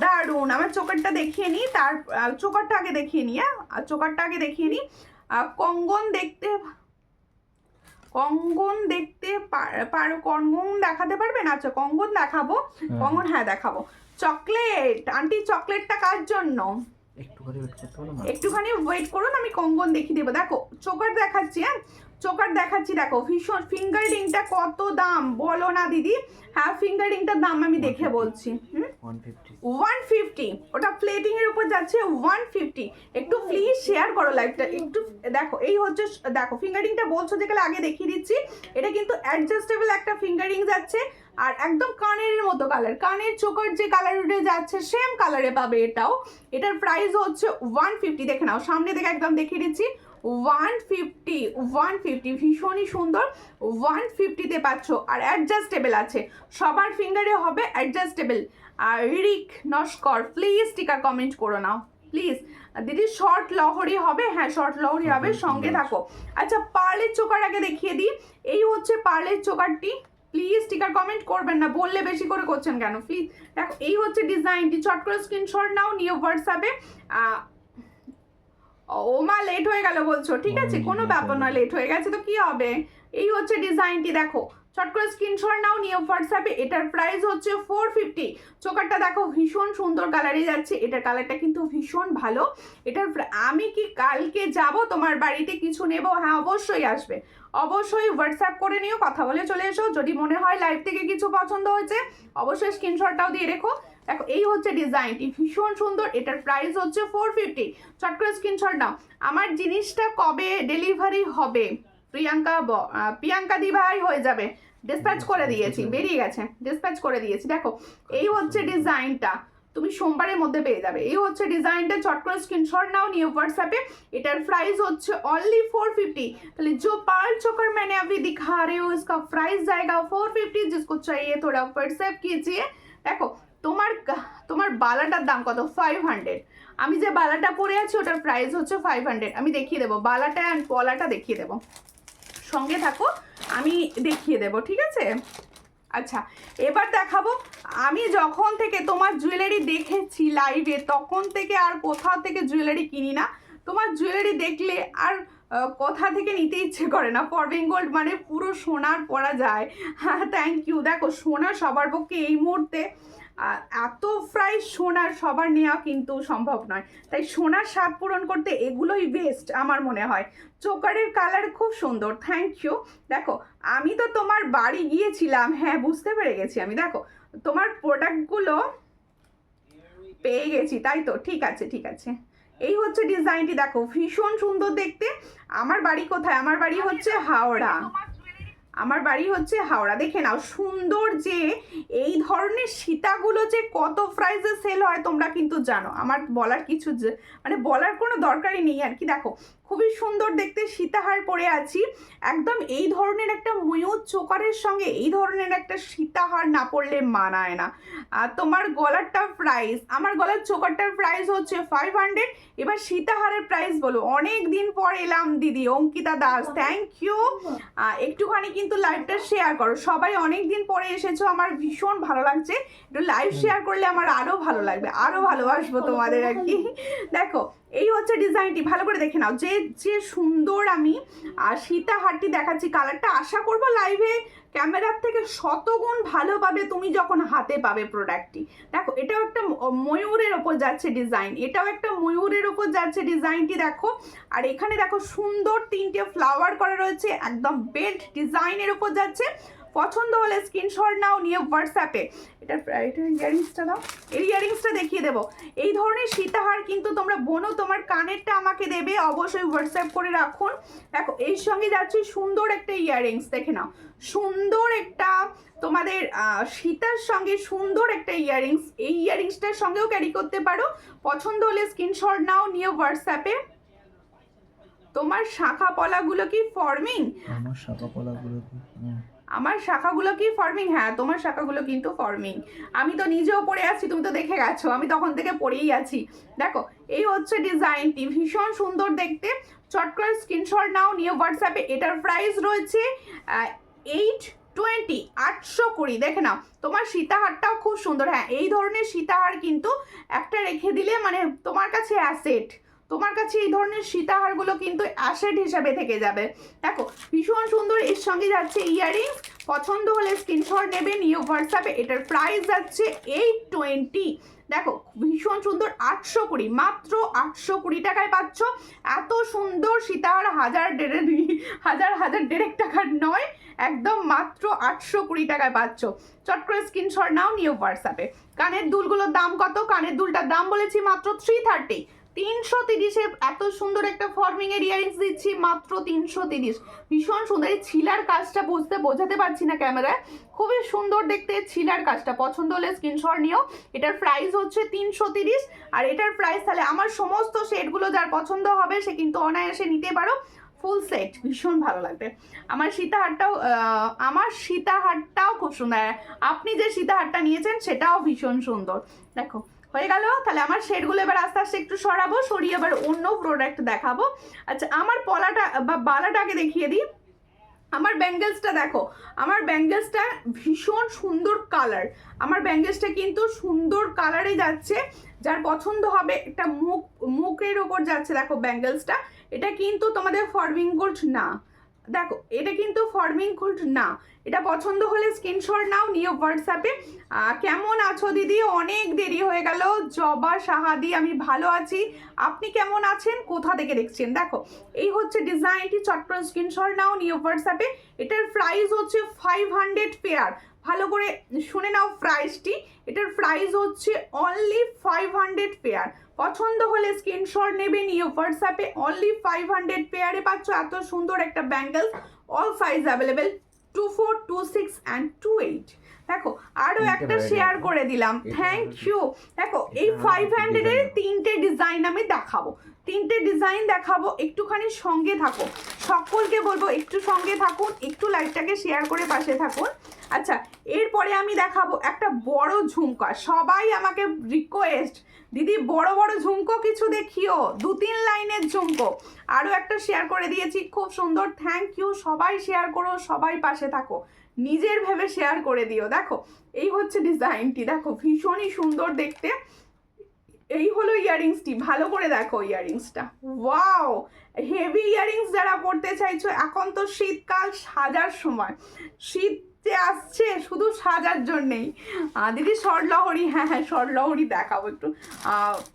দারুন, আমার চোকারটা দেখিয়ে নিই, তার চোকারটা আগে দেখিয়ে নিই। চোকারটা আগে দেখিয়ে নিই। কঙ্গন দেখতে পারো? কঙ্গন দেখাতে পারবেন? আচ্ছা কঙ্গন দেখাবো, কঙ্গন হ্যাঁ দেখাবো। চকলেট আন্টি, চকলেটটা কার জন্য? একটুখানি ওয়েট করুন, আমি কঙ্গন দেখিয়ে দেবো। দেখো চোকার দেখাচ্ছি, হ্যাঁ চোকার দেখাচ্ছি। দেখো ভীষণ, ফিঙ্গার রিংটা কত দাম বলো না দিদি? হ্যাঁ ফিঙ্গার রিংটার দাম আমি দেখে বলছি। 150, ওটা প্লেটিং এর উপর যাচ্ছে 150। একটু প্লিজ শেয়ার করো লাইভটা একটু। দেখো এই হচ্ছে, দেখো ফিঙ্গার রিংটা বলছো যেগুলো আগে দেখিয়ে দিচ্ছি। এটা কিন্তু অ্যাডজাস্টেবল একটা ফিঙ্গার রিং যাচ্ছে, আর একদম কানের মতো কালার, কানের চোকার যে কালার উঠে যাচ্ছে সেম কালারে পাবে এটাও। এটার প্রাইস হচ্ছে 150। দেখে নাও সামনে থেকে একদম দেখিয়ে দিচ্ছি, 150 ভীষণই সুন্দর, 150-তে পাচ্ছ। আর অ্যাডজাস্টেবল আছে, সবার ফিঙ্গারে হবে অ্যাডজাস্টেবল। আর Rik Naskar please sticker comment করো নাও প্লিজ। দিদি শর্ট লহরি হবে? হ্যাঁ শর্ট লহরি হবে, সঙ্গে থাকো। আচ্ছা পার্লের চোকার আগে দেখিয়ে দিই, এই হচ্ছে পার্লের চোকারটি। প্লিজ স্টিকার কমেন্ট করবেন না, বললে বেশি করে করছেন কেন প্লিজ। দেখো এই হচ্ছে ডিজাইনটি, চট করে স্ক্রিনশট নাও নিয়ে হোয়াটসঅ্যাপে। ও মা লেট হয়ে গেল বলছো, ঠিক আছে কোনো ব্যাপার নয়, লেট হয়ে গেছে তো কি হবে। এই হচ্ছে ডিজাইনটি, দেখো চট করে স্ক্রিনশট নাও নিয়ে হোয়াটসঅ্যাপে। এটার প্রাইস হচ্ছে 450। চোকারটা দেখো ভীষণ সুন্দর কালারে যাচ্ছে, এটার কালারটা কিন্তু ভীষণ ভালো। এটার আমি কি কালকে যাব তোমার বাড়িতে কিছু নেব? হ্যাঁ অবশ্যই আসবে, অবশ্যই হোয়াটসঅ্যাপ করে নিও, কথা বলে চলে এসো। যদি মনে হয় লাইভ থেকে কিছু পছন্দ হয়েছে অবশ্যই স্ক্রিনশটটাও দিয়ে রেখো। দেখো এই হচ্ছে ডিজাইনটি, ভীষণ সুন্দর। এটার প্রাইস হচ্ছে 450। চট করে স্ক্রিনশট নাও। আমার জিনিসটা কবে ডেলিভারি হবে? প্রিয়াঙ্কা দি ভাই হয়ে যাবে, ডিসপ্যাচ করে দিয়েছি, বেরিয়ে গেছে, ডিসপ্যাচ করে দিয়েছি। দেখো এই হচ্ছে ডিজাইনটা, তুমি সোমবারের মধ্যে পেয়ে যাবে। এই হচ্ছে ডিজাইনটা, চট করে স্ক্রিনশট নাও নিয়ে হোয়াটসঅ্যাপে। এটার প্রাইস হচ্ছে অনলি 450। তাহলে जो पर्ल चोकर मैंने अभी दिखा रहे हो इसका प्राइस जाएगा 450। जिसको चाहिए थोड़ा व्हाट्सएप कीजिए। দেখো তোমার বালাটার দাম কত? 500। আমি যে বালাটা পরে আছি ওটার প্রাইস হচ্ছে 500। আমি দেখিয়ে দেবো বালাটা অ্যান্ড পলাটা দেখিয়ে দেবো, সঙ্গে থাকো আমি দেখিয়ে দেবো, ঠিক আছে। আচ্ছা এবার দেখাবো, আমি যখন থেকে তোমার জুয়েলারি দেখেছি লাইভে তখন থেকে আর কোথাও থেকে জুয়েলারি কিনি না। তোমার জুয়েলারি দেখলে আর কোথা থেকে নিতে ইচ্ছে করে না। ফরমিং গোল্ড মানে পুরো সোনার পরা যায়। হ্যাঁ থ্যাংক ইউ। দেখো সোনা সবার পক্ষে এই মুহূর্তে এত প্রাইস সোনার সবার নেওয়া কিন্তু সম্ভব নয়, তাই সোনার স্বাদ পূরণ করতে এগুলোই বেস্ট আমার মনে হয়। চোকারের কালার খুব সুন্দর, থ্যাংক ইউ। দেখো আমি তো তোমার বাড়ি গিয়েছিলাম, হ্যাঁ বুঝতে পেরে গেছি আমি। দেখো তোমার প্রোডাক্টগুলো পেয়ে গেছি, তাই তো, ঠিক আছে ঠিক আছে। এই হচ্ছে ডিজাইনটি, দেখো ভীষণ সুন্দর দেখতে। আমার বাড়ি কোথায়? আমার বাড়ি হচ্ছে হাওড়া, আমার বাড়ি হচ্ছে হাওড়া। দেখে নাও সুন্দর, যে এই ধরনের সীতাগুলো যে কত প্রাইসে সেল হয় তোমরা কিন্তু জানো, আমার বলার কিছু মানে বলার কোনো দরকারই নেই আর কি। দেখো খুবই সুন্দর দেখতে সীতাহার পরে আছি, একদম এই ধরনের একটা ময়ূর চোকারের সঙ্গে এই ধরনের একটা সীতাহার না পরলে মানায় না। আর তোমার গলারটার প্রাইস, আমার গলার চোকারটার প্রাইস হচ্ছে 500। এবার সীতাহারের প্রাইস বলো। অনেক দিন পর এলাম দিদি, অঙ্কিতা দাস, থ্যাংক ইউ। একটুখানি কিন্তু লাইভটা শেয়ার করো, সবাই অনেক দিন পরে এসেছো, আমার ভীষণ ভালো লাগছে। একটু লাইভ শেয়ার করলে আমার আরও ভালো লাগবে, আরও ভালোবাসবো তোমাদের আর কি। দেখো এই হচ্ছে ডিজাইনটি, ভালো করে দেখে নাও, যে সুন্দর আমি সীতাহারটি দেখাচ্ছি। কালারটা আশা করবো লাইভে ক্যামেরার থেকে শতগুণ ভালো পাবে তুমি যখন হাতে পাবে প্রোডাক্টটি। দেখো এটাও একটা ময়ূরের ওপর যাচ্ছে ডিজাইন, এটাও একটা ময়ূরের ওপর যাচ্ছে ডিজাইনটি দেখো। আর এখানে দেখো সুন্দর 3টে ফ্লাওয়ার করা রয়েছে, একদম বেল্ট ডিজাইনের ওপর যাচ্ছে। পছন্দ হলে স্ক্রিনশট নাও, নিয়ে হোয়াটসঅ্যাপে এটা ইয়ারিংসটা দাও, এই ইয়ারিংসটা দেখিয়ে দেবো। এই ধরনের সীতাহার কিন্তু তোমরা বোনো, তোমার কানেরটা আমাকে দেবে, অবশ্যই হোয়াটসঅ্যাপ করে রাখুন। দেখো এর সঙ্গে যাচ্ছে সুন্দর একটা ইয়ারিংস, দেখে নাও সুন্দর একটা তোমাদের সীতার সঙ্গে সুন্দর একটা ইয়ারিংস, এই ইয়ারিংসটার সঙ্গেও ক্যারি করতে পারো। পছন্দ হলে স্ক্রিনশট নাও, নিয়ে হোয়াটসঅ্যাপে। তোমার শাখা পলাগুলো কি ফর্মিং? আমার শাখা পলাগুলো কি আমার শাখাগুলো কি ফর্মিং? হ্যাঁ তোমার শাখাগুলো কিন্তু ফর্মিং। আমি তো নিজেও পড়ে আছি, তুমি তো দেখে গেছো, আমি তখন থেকে পড়েই আছি। দেখো এই হচ্ছে ডিজাইনটি, ভীষণ সুন্দর দেখতে। চট করে স্ক্রিনশট নাও, নিয়ে হোয়াটসঅ্যাপে। এটার প্রাইস রয়েছে 820, 820। দেখে নাও তোমার সীতাহারটাও খুব সুন্দর। হ্যাঁ এই ধরনের সীতাহার কিন্তু একটা রেখে দিলে মানে তোমার কাছে অ্যাসেট, তোমার কাছে এই ধরনের সীতাহারগুলো কিন্তু অ্যাসেট হিসাবে থেকে যাবে। দেখো ভীষণ সুন্দর, এর সঙ্গে যাচ্ছে ইয়ারিংস। পছন্দ হলে স্ক্রিনশট নেবে, নিয়ে হোয়াটসঅ্যাপে। এটার প্রাইস যাচ্ছে 820। দেখো ভীষণ সুন্দর, 820, মাত্র 820 টাকায় পাচ্ছ। এত সুন্দর সীতাহার হাজার দেড়েক টাকার নয়, একদম মাত্র 820 টাকায় পাচ্ছ। চট করে স্ক্রিনশট নাও, নিয়ে হোয়াটসঅ্যাপে। কানের দুলগুলোর দাম কত? কানের দুলটার দাম বলেছি মাত্র 330। 330-এ এত সুন্দর একটা ফর্মিং এর ইয়ারিংস দিচ্ছি মাত্র 330। ভীষণ সুন্দর, এই ছিলার কাজটা বোঝাতে পারছি না ক্যামেরায়, খুবই সুন্দর দেখতে ছিলার কাজটা। পছন্দ হলে স্ক্রিনশট নিও। এটার প্রাইস হচ্ছে 330, আর এটার প্রাইস তাহলে আমার সমস্ত সেটগুলো যার পছন্দ হবে সে কিন্তু অনায়াসে নিতে পারো, ফুল সেট। ভীষণ ভালো লাগবে। আমার সীতাহারটাও খুব সুন্দর, আপনি যে সীতাহারটা নিয়েছেন সেটাও ভীষণ সুন্দর। দেখো হয়ে গেল। তাহলে আমার শেডগুলো এবার আস্তে আস্তে একটু সরাবো, সরিয়ে এবার অন্য প্রোডাক্ট দেখাবো। আচ্ছা আমার পলাটা বা বালাটাকে দেখিয়ে দিই। আমার ব্যাঙ্গেলসটা দেখো, আমার ব্যাঙ্গেলসটা ভীষণ সুন্দর কালার, আমার ব্যাঙ্গেলসটা কিন্তু সুন্দর কালারে যাচ্ছে। যার পছন্দ হবে, একটা মুখের ওপর যাচ্ছে। দেখো ব্যাঙ্গেলসটা, এটা কিন্তু তোমাদের ফর্মিং গোল্ড না, দেখো এটা কিন্তু ফর্মিং গোল্ড না। এটা পছন্দ হলে স্ক্রিনশট নাও, নিয়ে হোয়াটসঅ্যাপে। কেমন আছো দিদি? অনেক দেরি হয়ে গেল। জবা সাহাদি, আমি ভালো আছি, আপনি কেমন আছেন, কোথা থেকে দেখছেন? দেখো এই হচ্ছে ডিজাইনটি, চটপট স্ক্রিনশট নাও, নিয়ে হোয়াটসঅ্যাপে। এটার প্রাইস হচ্ছে 500 পেয়ার। ভালো করে শুনে নাও প্রাইসটি, এটার প্রাইস হচ্ছে অনলি 500 পেয়ার। পছন্দ হলে স্ক্রিনশট নেবে, নিয়ে হোয়াটসঅ্যাপে। অনলি 500 পেয়ারে পাচ্ছ এত সুন্দর একটা bangle. All size available, 24, 26 and 28। দেখো আরও একটা শেয়ার করে দিলাম, থ্যাংক ইউ। দেখো এই 500-এর 3টে ডিজাইন আমি দেখাবো, 3টে ডিজাইন দেখাবো, একটুখানি সঙ্গে থাকো। সকলকে বলবো একটু সঙ্গে থাকুন, একটু লাইভটাকে শেয়ার করে পাশে থাকুন। আচ্ছা এরপরে আমি দেখাবো একটা বড় ঝুমকা। সবাই আমাকে রিকোয়েস্ট, দিদি বড় বড় ঝুমকো কিছু দেখিও, 2-3 লাইনের ঝুমকো। আরও একটা শেয়ার করে দিয়েছি, খুব সুন্দর, থ্যাংক ইউ। সবাই শেয়ার করো, সবাই পাশে থাকো, নিজের ভেবে শেয়ার করে দিও। দেখো এই হচ্ছে ডিজাইনটি, দেখো ভীষণই সুন্দর দেখতে। এই হলো ইয়ারিংসটি, ভালো করে দেখো ইয়ারিংসটা, ওয়াও হেভি ইয়ারিংস। যারা পড়তে চাইছো, এখন তো শীতকাল, সাজার সময়, শীত যে আসছে শুধু সাজার জন্যেই। দিদি শর্ট লহরি, হ্যাঁ হ্যাঁ শর্ট লহরি দেখাবো একটু।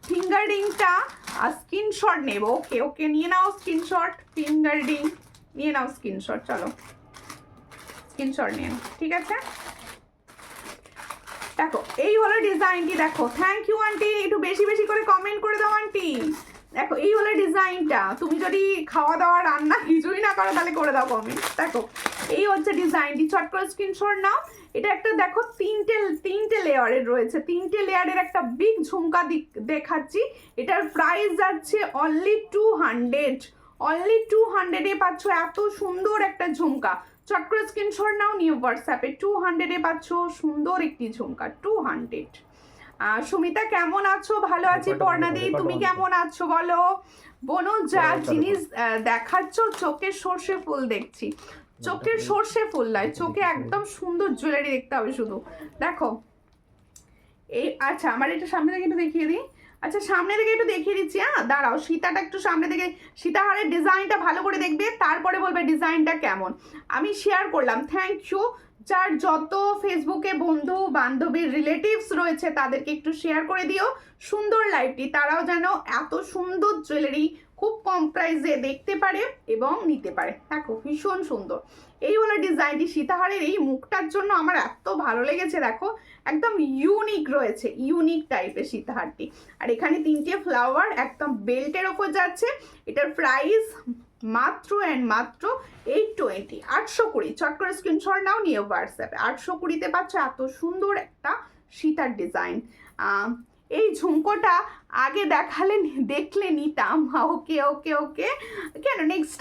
ফিঙ্গার রিংটা স্ক্রিনশট নেব, ওকে ওকে নিয়ে নাও স্ক্রিনশট। ফিঙ্গার রিং নিয়ে নাও স্ক্রিনশট, চলো স্ক্রিনশট নিয়ে নাও, ঠিক আছে। দেখো এই হলো ডিজাইনটি, দেখো থ্যাংক ইউ আন্টি, একটু বেশি বেশি করে কমেন্ট করে দাও আন্টি। দেখো এই হলো ডিজাইনটা, তুমি যদি খাওয়া দাওয়া রান্না কিছুই না করো তাহলে করে দাও কমেন্ট। দেখো এই হচ্ছে ডিজাইনটি, চট করে স্ক্রিনশট নাও। এটা একটা দেখো তিনটে লেয়ারের রয়েছে, 3টে লেয়ারের একটা বিগ ঝুমকা দেখাচ্ছি। এটার প্রাইস যাচ্ছে অনলি 200, অনলি 200-এ পাচ্ছ এত সুন্দর একটা ঝুমকা। চট করে স্ক্রিনশট নাও, নিউ হোয়াটসঅ্যাপে। 200-এ পাচ্ছ সুন্দর একটি ঝুমকা, 200। সুমিতা কেমন আছো? ভালো আছি। পর্ণাদি তুমি কেমন আছো বলো? বনু যা জিনিস দেখাচ্ছ, চোখের সর্ষে ফুল দেখছি, চোখের সর্ষে ফুল নয়, চোখে একদম সুন্দর জুয়েলারি দেখতে হবে শুধু। দেখো এই, আচ্ছা আমার এটা সামনে থেকে একটু দেখিয়ে দিই। আচ্ছা সামনে থেকে একটু দেখিয়ে দিচ্ছি, হ্যাঁ দাঁড়াও, সীতাটা একটু সামনে থেকে, সীতাহারের ডিজাইনটা ভালো করে দেখবে, তারপরে বলবে ডিজাইনটা কেমন। আমি শেয়ার করলাম, থ্যাংক ইউ। যার যত ফেসবুকে বন্ধু বান্ধবীর রিলেটিভস রয়েছে তাদেরকে একটু শেয়ার করে দিও সুন্দর লাইভটি, তারাও যেন এত সুন্দর জুয়েলারি খুব কম প্রাইসে দেখতে পারে এবং নিতে পারে। দেখো ভীষণ সুন্দর। এই হলো ডিজাইনটি। সীতাহারের এই মুখটার জন্য আমার এত ভালো লেগেছে, দেখো একদম ইউনিক রয়েছে, ইউনিক টাইপের সীতাহারটি। আর এখানে 3টে ফ্লাওয়ার একদম বেল্টের ওপর যাচ্ছে। এটার প্রাইস মাত্র অ্যান্ড মাত্র 820, 820। চট করে স্ক্রিনশট নাও, নিয়ে হোয়াটসঅ্যাপে। 820-তে পাচ্ছ এত সুন্দর একটা সীতার ডিজাইন। এই ঝুমকোটা আগে দেখালে দেখলে নিতাম। ওকে ওকে ওকে, কেন নেক্সট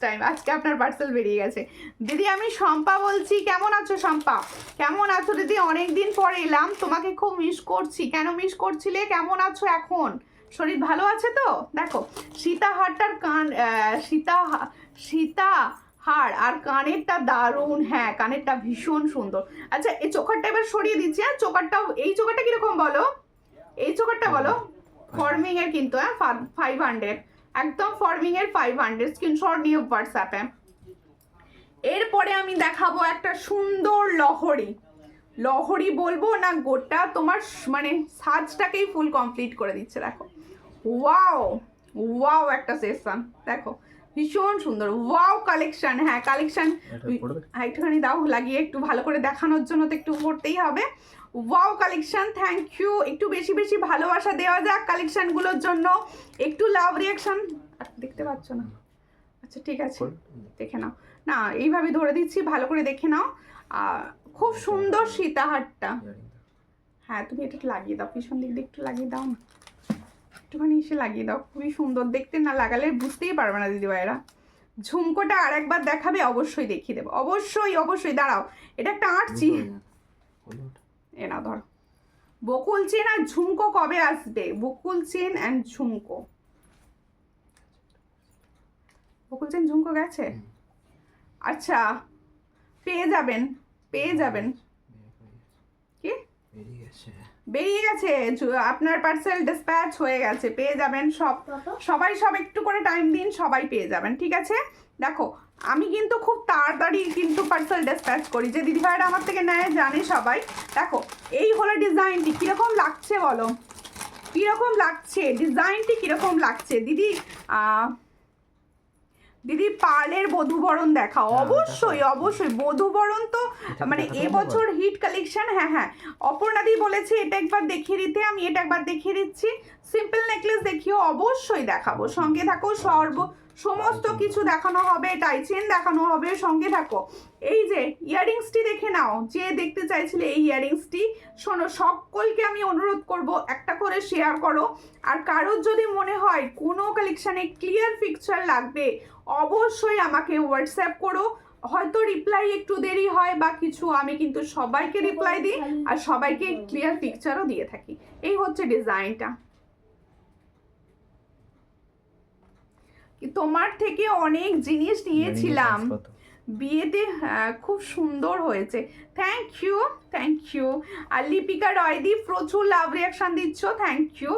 টাইম। আজকে আপনার পার্সেল বেরিয়ে গেছে। দিদি আমি শম্পা বলছি, কেমন আছো শম্পা? কেমন আছো দিদি? অনেক দিন পরে এলাম, তোমাকে খুব মিস করছি। কেন মিস করছিলে? কেমন আছো এখন? শরীর ভালো আছে তো? দেখো সীতাহারটার কান, সীতাহার আর কানেরটা দারুণ। হ্যাঁ কানেরটা ভীষণ সুন্দর। আচ্ছা এই চোকারটা এবার সরিয়ে দিচ্ছি। হ্যাঁ চোকারটাও, এই চোকারটা কিরকম বলো? এই চোকারটা বলো। ফর্মিং এর কিন্তু, হ্যাঁ 500, একদম ফর্মিং এর 500। স্ক্রিনশট নিয়ে হোয়াটসঅ্যাপে। এরপরে আমি দেখাবো একটা সুন্দর লহরি বলবো না, গোটা তোমার মানে সাজটাকেই ফুল কমপ্লিট করে দিচ্ছে। দেখো ওয়াও একটা সেশন, দেখো ভীষণ সুন্দর। Wow collection. হ্যাঁ কালেকশন একটুখানি দাও লাগিয়ে, একটু ভালো করে দেখানোর জন্য তো একটু করতেই হবে। Wow collection, thank you. একটু বেশি বেশি ভালোবাসা দেওয়া যাক কালেকশনগুলোর জন্য, একটু লাভ রিয়াকশন। দেখতে পাচ্ছ না? আচ্ছা ঠিক আছে, দেখে নাও না, এইভাবে ধরে দিচ্ছি, ভালো করে দেখে নাও। খুব সুন্দর সীতাহারটা। হ্যাঁ তুমি এটা একটু লাগিয়ে দাও, পিছন দিক দিয়ে একটু লাগিয়ে দাও না, একটুখানি এসে লাগিয়ে দাও। খুবই সুন্দর দেখতে, না লাগালে বুঝতেই পারবে না দিদিভাইরা। ঝুমকোটা আর একবার দেখাবে? অবশ্যই দেখিয়ে দেবো, অবশ্যই। দাঁড়াও, এটা একটা আঁটছি, এ না ধরো। বকুল চেন আর ঝুমকো কবে আসবে? বকুল চেন অ্যান্ড ঝুমকো, বকুল চেন ঝুমকো গেছে? আচ্ছা পেয়ে যাবেন কি? বেরিয়ে গেছে, আপনার পার্সেল ডিসপ্যাচ হয়ে গেছে, পেয়ে যাবেন। সবাই একটু করে টাইম দিন, সবাই পেয়ে যাবেন, ঠিক আছে? দেখো আমি কিন্তু খুব তাড়াতাড়ি কিন্তু পার্সেল ডিসপ্যাচ করি, যে দিদিভাইরা আমার থেকে নেয় জানে সবাই। দেখো এই হলো ডিজাইনটি, কিরকম লাগছে বলো? কিরকম লাগছে ডিজাইনটি? কিরকম লাগছে দিদি? দিদি পার্লের বধূবরণ দেখাও। অবশ্যই বধূবরণ তো মানে এবছর হিট কালেকশন। হ্যাঁ অপর্ণাদি বলেছে এটা একবার দেখিয়ে দিতে, আমি এটা একবার দেখিয়ে দিচ্ছি। সিম্পল নেকলেস দেখিও, অবশ্যই দেখাবো, সঙ্গে থাকো। সমস্ত কিছু দেখানো হবে, টাই চেন দেখানো হবে, সঙ্গে থাকো। এই যে ইয়াররিংসটি দেখে নাও, যে দেখতে চাইছিলে এই ইয়াররিংসটি। শোনো সকলকে আমি অনুরোধ করব একটা করে শেয়ার করো। আর কারোর যদি মনে হয় কোনো কালেকশানে ক্লিয়ার পিকচার লাগবে, অবশ্যই আমাকে হোয়াটসঅ্যাপ করো। হয়তো রিপ্লাই একটু দেরি হয় বা কিছু, আমি কিন্তু সবাইকে রিপ্লাই দিই আর সবাইকে ক্লিয়ার পিকচারও দিয়ে থাকি। এই হচ্ছে ডিজাইনটা। তোমার থেকে অনেক জিনিস নিয়েছিলাম বিয়েতে, খুব সুন্দর হয়েছে। Thank you. আর লিপিকা রয়দি প্রচুর লাভ রিয়াকশন দিচ্ছ, থ্যাংক ইউ।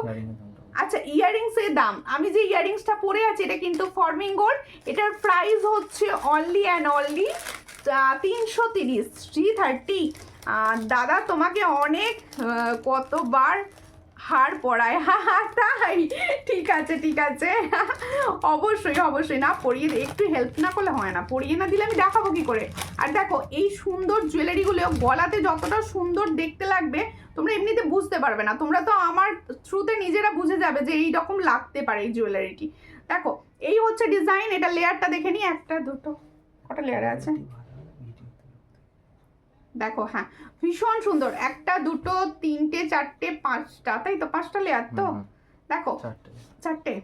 আচ্ছা ইয়াররিংসের দাম, আমি যে ইয়াররিংসটা পরে আছি এটা কিন্তু ফর্মিং গোল্ড। এটার প্রাইস হচ্ছে অনলি অ্যান্ড অনলি 330, 330। দাদা তোমাকে অনেক কতবার হার পড়ায়? তাই? ঠিক আছে অবশ্যই। না পরিয়ে একটু হেল্প না করলে হয় না, পরিয়ে না দিলে আমি দেখাবো কি করে? আর দেখো এই সুন্দর জুয়েলারিগুলো গলাতে যতটা সুন্দর দেখতে লাগবে, তোমরা এমনিতে বুঝতে পারবে না। তোমরা তো আমার থ্রুতে নিজেরা বুঝে যাবে যে এইরকম লাগতে পারে এই জুয়েলারিটি। দেখো এই হচ্ছে ডিজাইন। এটা লেয়ারটা দেখে নিই, একটা দুটো কটা লেয়ারে আছে দেখো। হ্যাঁ ভীষণ সুন্দর, একটা দুটো তিনটে চারটে পাঁচটা, তাই তো? 5টা লেয়ার তো? দেখো 4টে।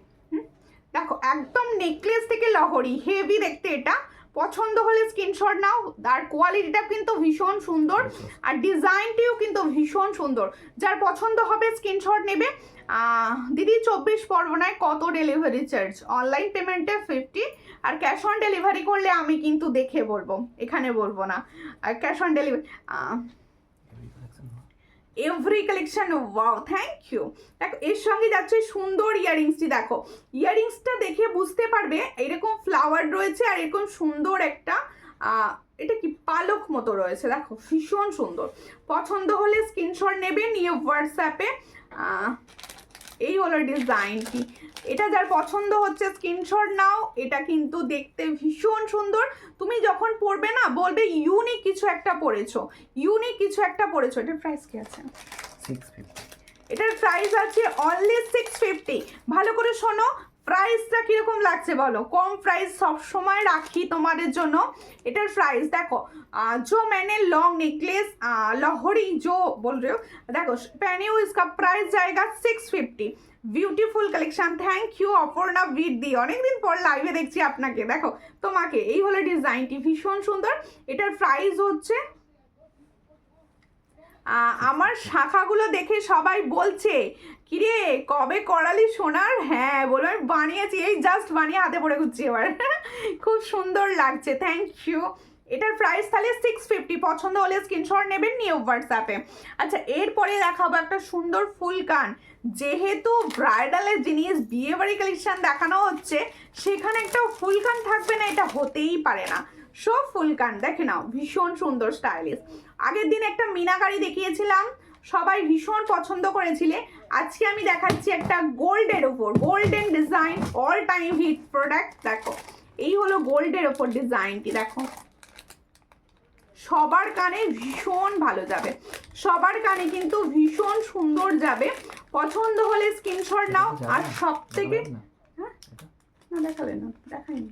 দেখো একদম নেকলেস থেকে লহরি, হেভি দেখতে। এটা পছন্দ হলে স্ক্রিনশট নাও। আর কোয়ালিটিটা কিন্তু ভীষণ সুন্দর, আর ডিজাইনটিও কিন্তু ভীষণ সুন্দর। যার পছন্দ হবে স্ক্রিনশট নেবে। দিদি 24 পরগনায় কত ডেলিভারি চার্জ? অনলাইন পেমেন্টে 50, আর ক্যাশ অন ডেলিভারি করলে আমি কিন্তু দেখে বলবো, এখানে বলবো না। আর cash on delivery every collection. Wow thank you. দেখো এর সঙ্গে যাচ্ছে সুন্দর ইয়াররিংসটি। দেখো ইয়াররিংসটা দেখে বুঝতে পারবে এরকম ফ্লাওয়ার রয়েছে আর এরকম সুন্দর একটা এটা কি পালক মতো রয়েছে। দেখো ভীষণ সুন্দর। পছন্দ হলে স্ক্রিনশট নেবে, নিয়ে হোয়াটসঅ্যাপে এই হলো ডিজাইনটি। এটা যার পছন্দ হচ্ছে স্ক্রিনশট নাও। এটা কিন্তু দেখতে ভীষণ সুন্দর, তুমি যখন পরবে না বলবে ইউনিক কিছু একটা পরেছো, ইউনিক কিছু একটা পরেছো। এটার প্রাইস কি আছে? 650। এটার প্রাইস আছে অনলি 650। ভালো করে শোনো, প্রাইসটা কিরকম লাগছে বলো? কম প্রাইস সব সময় রাখি তোমাদের জন্য। এটার প্রাইস দেখো, जो मैंने लॉन्ग नेकलेस लाहौरी जो बोल रहे हो, देखो पहने हुए इसका प्राइस जाएगा 650। Beautiful collection. Thank you Aparna Briddhi, অনেকদিন পর লাইভে দেখছি আপনাকে। দেখো তোমাকে, এই হলো ডিজাইনটি, ভীষণ সুন্দর। এটার প্রাইস হচ্ছে আমার শাখাগুলো দেখে সবাই বলছে কিরে কবে করালি সোনার? হ্যাঁ বলো, আমি বানিয়েছি, এই জাস্ট বানিয়ে হাতে পড়ে ঘুরছি এবার। খুব সুন্দর লাগছে, থ্যাংক ইউ। এটার প্রাইস তাহলে 650। পছন্দ হলে স্ক্রিনশট নেবেন, নিয়ে হোয়াটসঅ্যাপে। আচ্ছা এরপরে দেখাবো একটা সুন্দর ফুল কান। যেহেতু ব্রাইডালের জিনিস, বিয়েবাড়ি কালেকশন দেখানো হচ্ছে, সেখানে একটা ফুল কান থাকবে না, এটা হতেই পারে না। সব ফুল কান দেখে নাও, ভীষণ সুন্দর স্টাইলিশ। আগের দিন একটা মিনাকারি দেখিয়েছিলাম, সবাই ভীষণ পছন্দ করেছিলে। আজকে আমি দেখাচ্ছি একটা গোল্ডের ওপর, golden design, all time hit product. দেখো এই হলো গোল্ডের ওপর ডিজাইনটি, দেখো সবার কানে ভীষণ ভালো যাবে, সবার কানে কিন্তু ভীষণ সুন্দর যাবে। পছন্দ হলে স্ক্রিনশট নাও। আর সব থেকে হ্যাঁ না দেখাবে না, দেখাইনি।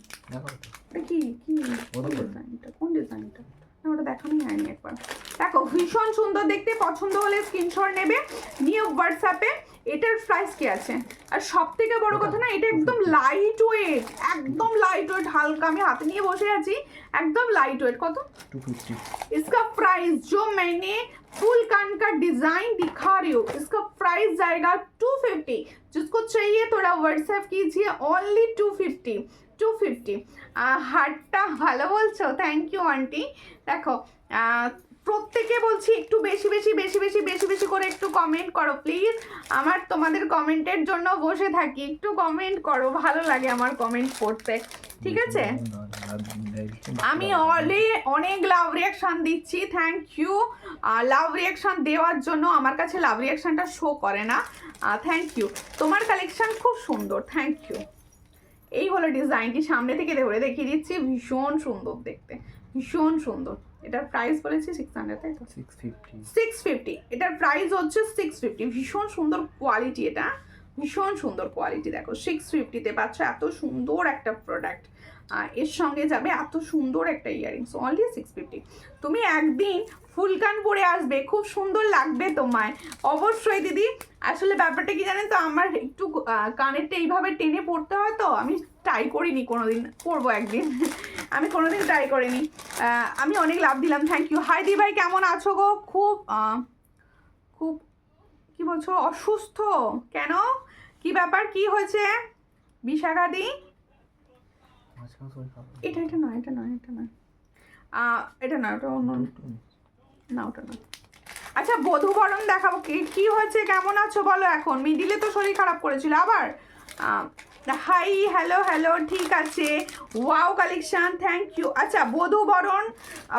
এটা কি কি কোন ডিজাইনটা, কোন ডিজাইনটা? না ওটা দেখানোই হয়নি একবার। দেখো ভীষণ সুন্দর দেখতে, পছন্দ হলে স্ক্রিনশট নেবে, নিয়ে হোয়াটসঅ্যাপে। এটার প্রাইস কি আছে? আর সব থেকে বড় কথা না, এটা একদম লাইট ওয়েট, একদম লাইট ওয়েট, হালকা। আমি হাতে নিয়ে বসে আছি, একদম লাইট ওয়েট। কত? 250। इसका प्राइस जो मैंने फुल कान का डिजाइन दिखा रही हूँ, इसका प्राइस जाएगा 250। जिसको चाहिए थोड़ा व्हाट्सएप कीजिए, ओनली 250। 250। হাটটা ভালো বলছো, থ্যাংক ইউ আন্টি। দেখো প্রত্যেকে বলছি একটু বেশি বেশি বেশি বেশি বেশি বেশি করে একটু কমেন্ট করো প্লিজ। আমার তোমাদের কমেন্টের জন্য বসে থাকি, একটু কমেন্ট করো, ভালো লাগে আমার কমেন্ট পড়তে, ঠিক আছে? আমি অনেক লাভ রিয়াকশন দিচ্ছি, থ্যাংক ইউ। লাভ রিয়াকশন দেওয়ার জন্য আমার কাছে লাভ রিয়াকশনটা শো করে না, থ্যাংক ইউ। তোমার কালেকশন খুব সুন্দর, থ্যাংক ইউ। এই হলো ডিজাইনটি, সামনে থেকে ধরে দেখিয়ে দিচ্ছি, ভীষণ সুন্দর দেখতে, ভীষণ সুন্দর। এটার প্রাইস বলেছি 600, তাই তো? 650। এটার প্রাইস হচ্ছে 650। ভীষণ সুন্দর কোয়ালিটি, এটা ভীষণ সুন্দর কোয়ালিটি। দেখো 650-তে পাচ্ছ এত সুন্দর একটা প্রোডাক্ট, এর সঙ্গে যাবে এত সুন্দর একটা ইয়ারিংস, অনলি 650। তুমি একদিন ফুলকান পরে আসবে, খুব সুন্দর লাগবে তোমায় অবশ্যই দিদি। আসলে ব্যাপারটা কি জানেন তো, আমার একটু কানেরটা এইভাবে টেনে পড়তে হয়, তো আমি ট্রাই করিনি কোনোদিন, করবো একদিন। আমি কোনোদিন ট্রাই করিনি। আমি অনেক লাভ দিলাম, থ্যাংক ইউ। হাই দি ভাই, কেমন আছো গো? খুব খুব কি বলছো, অসুস্থ কেন? কি ব্যাপার, কি হয়েছে বিশাখা দি? এটা এটা নয়, এটা নয়, এটা নয়, এটা নয়, ওটা অন্য না, ওটা নয়। আচ্ছা বধূবরণ দেখাবো। কি হয়েছে, কেমন আছো বলো এখন? মিডিলে তো শরীর খারাপ করেছিল আবার। হাই হ্যালো হ্যালো, ঠিক আছে। Wow collection, thank you. আচ্ছা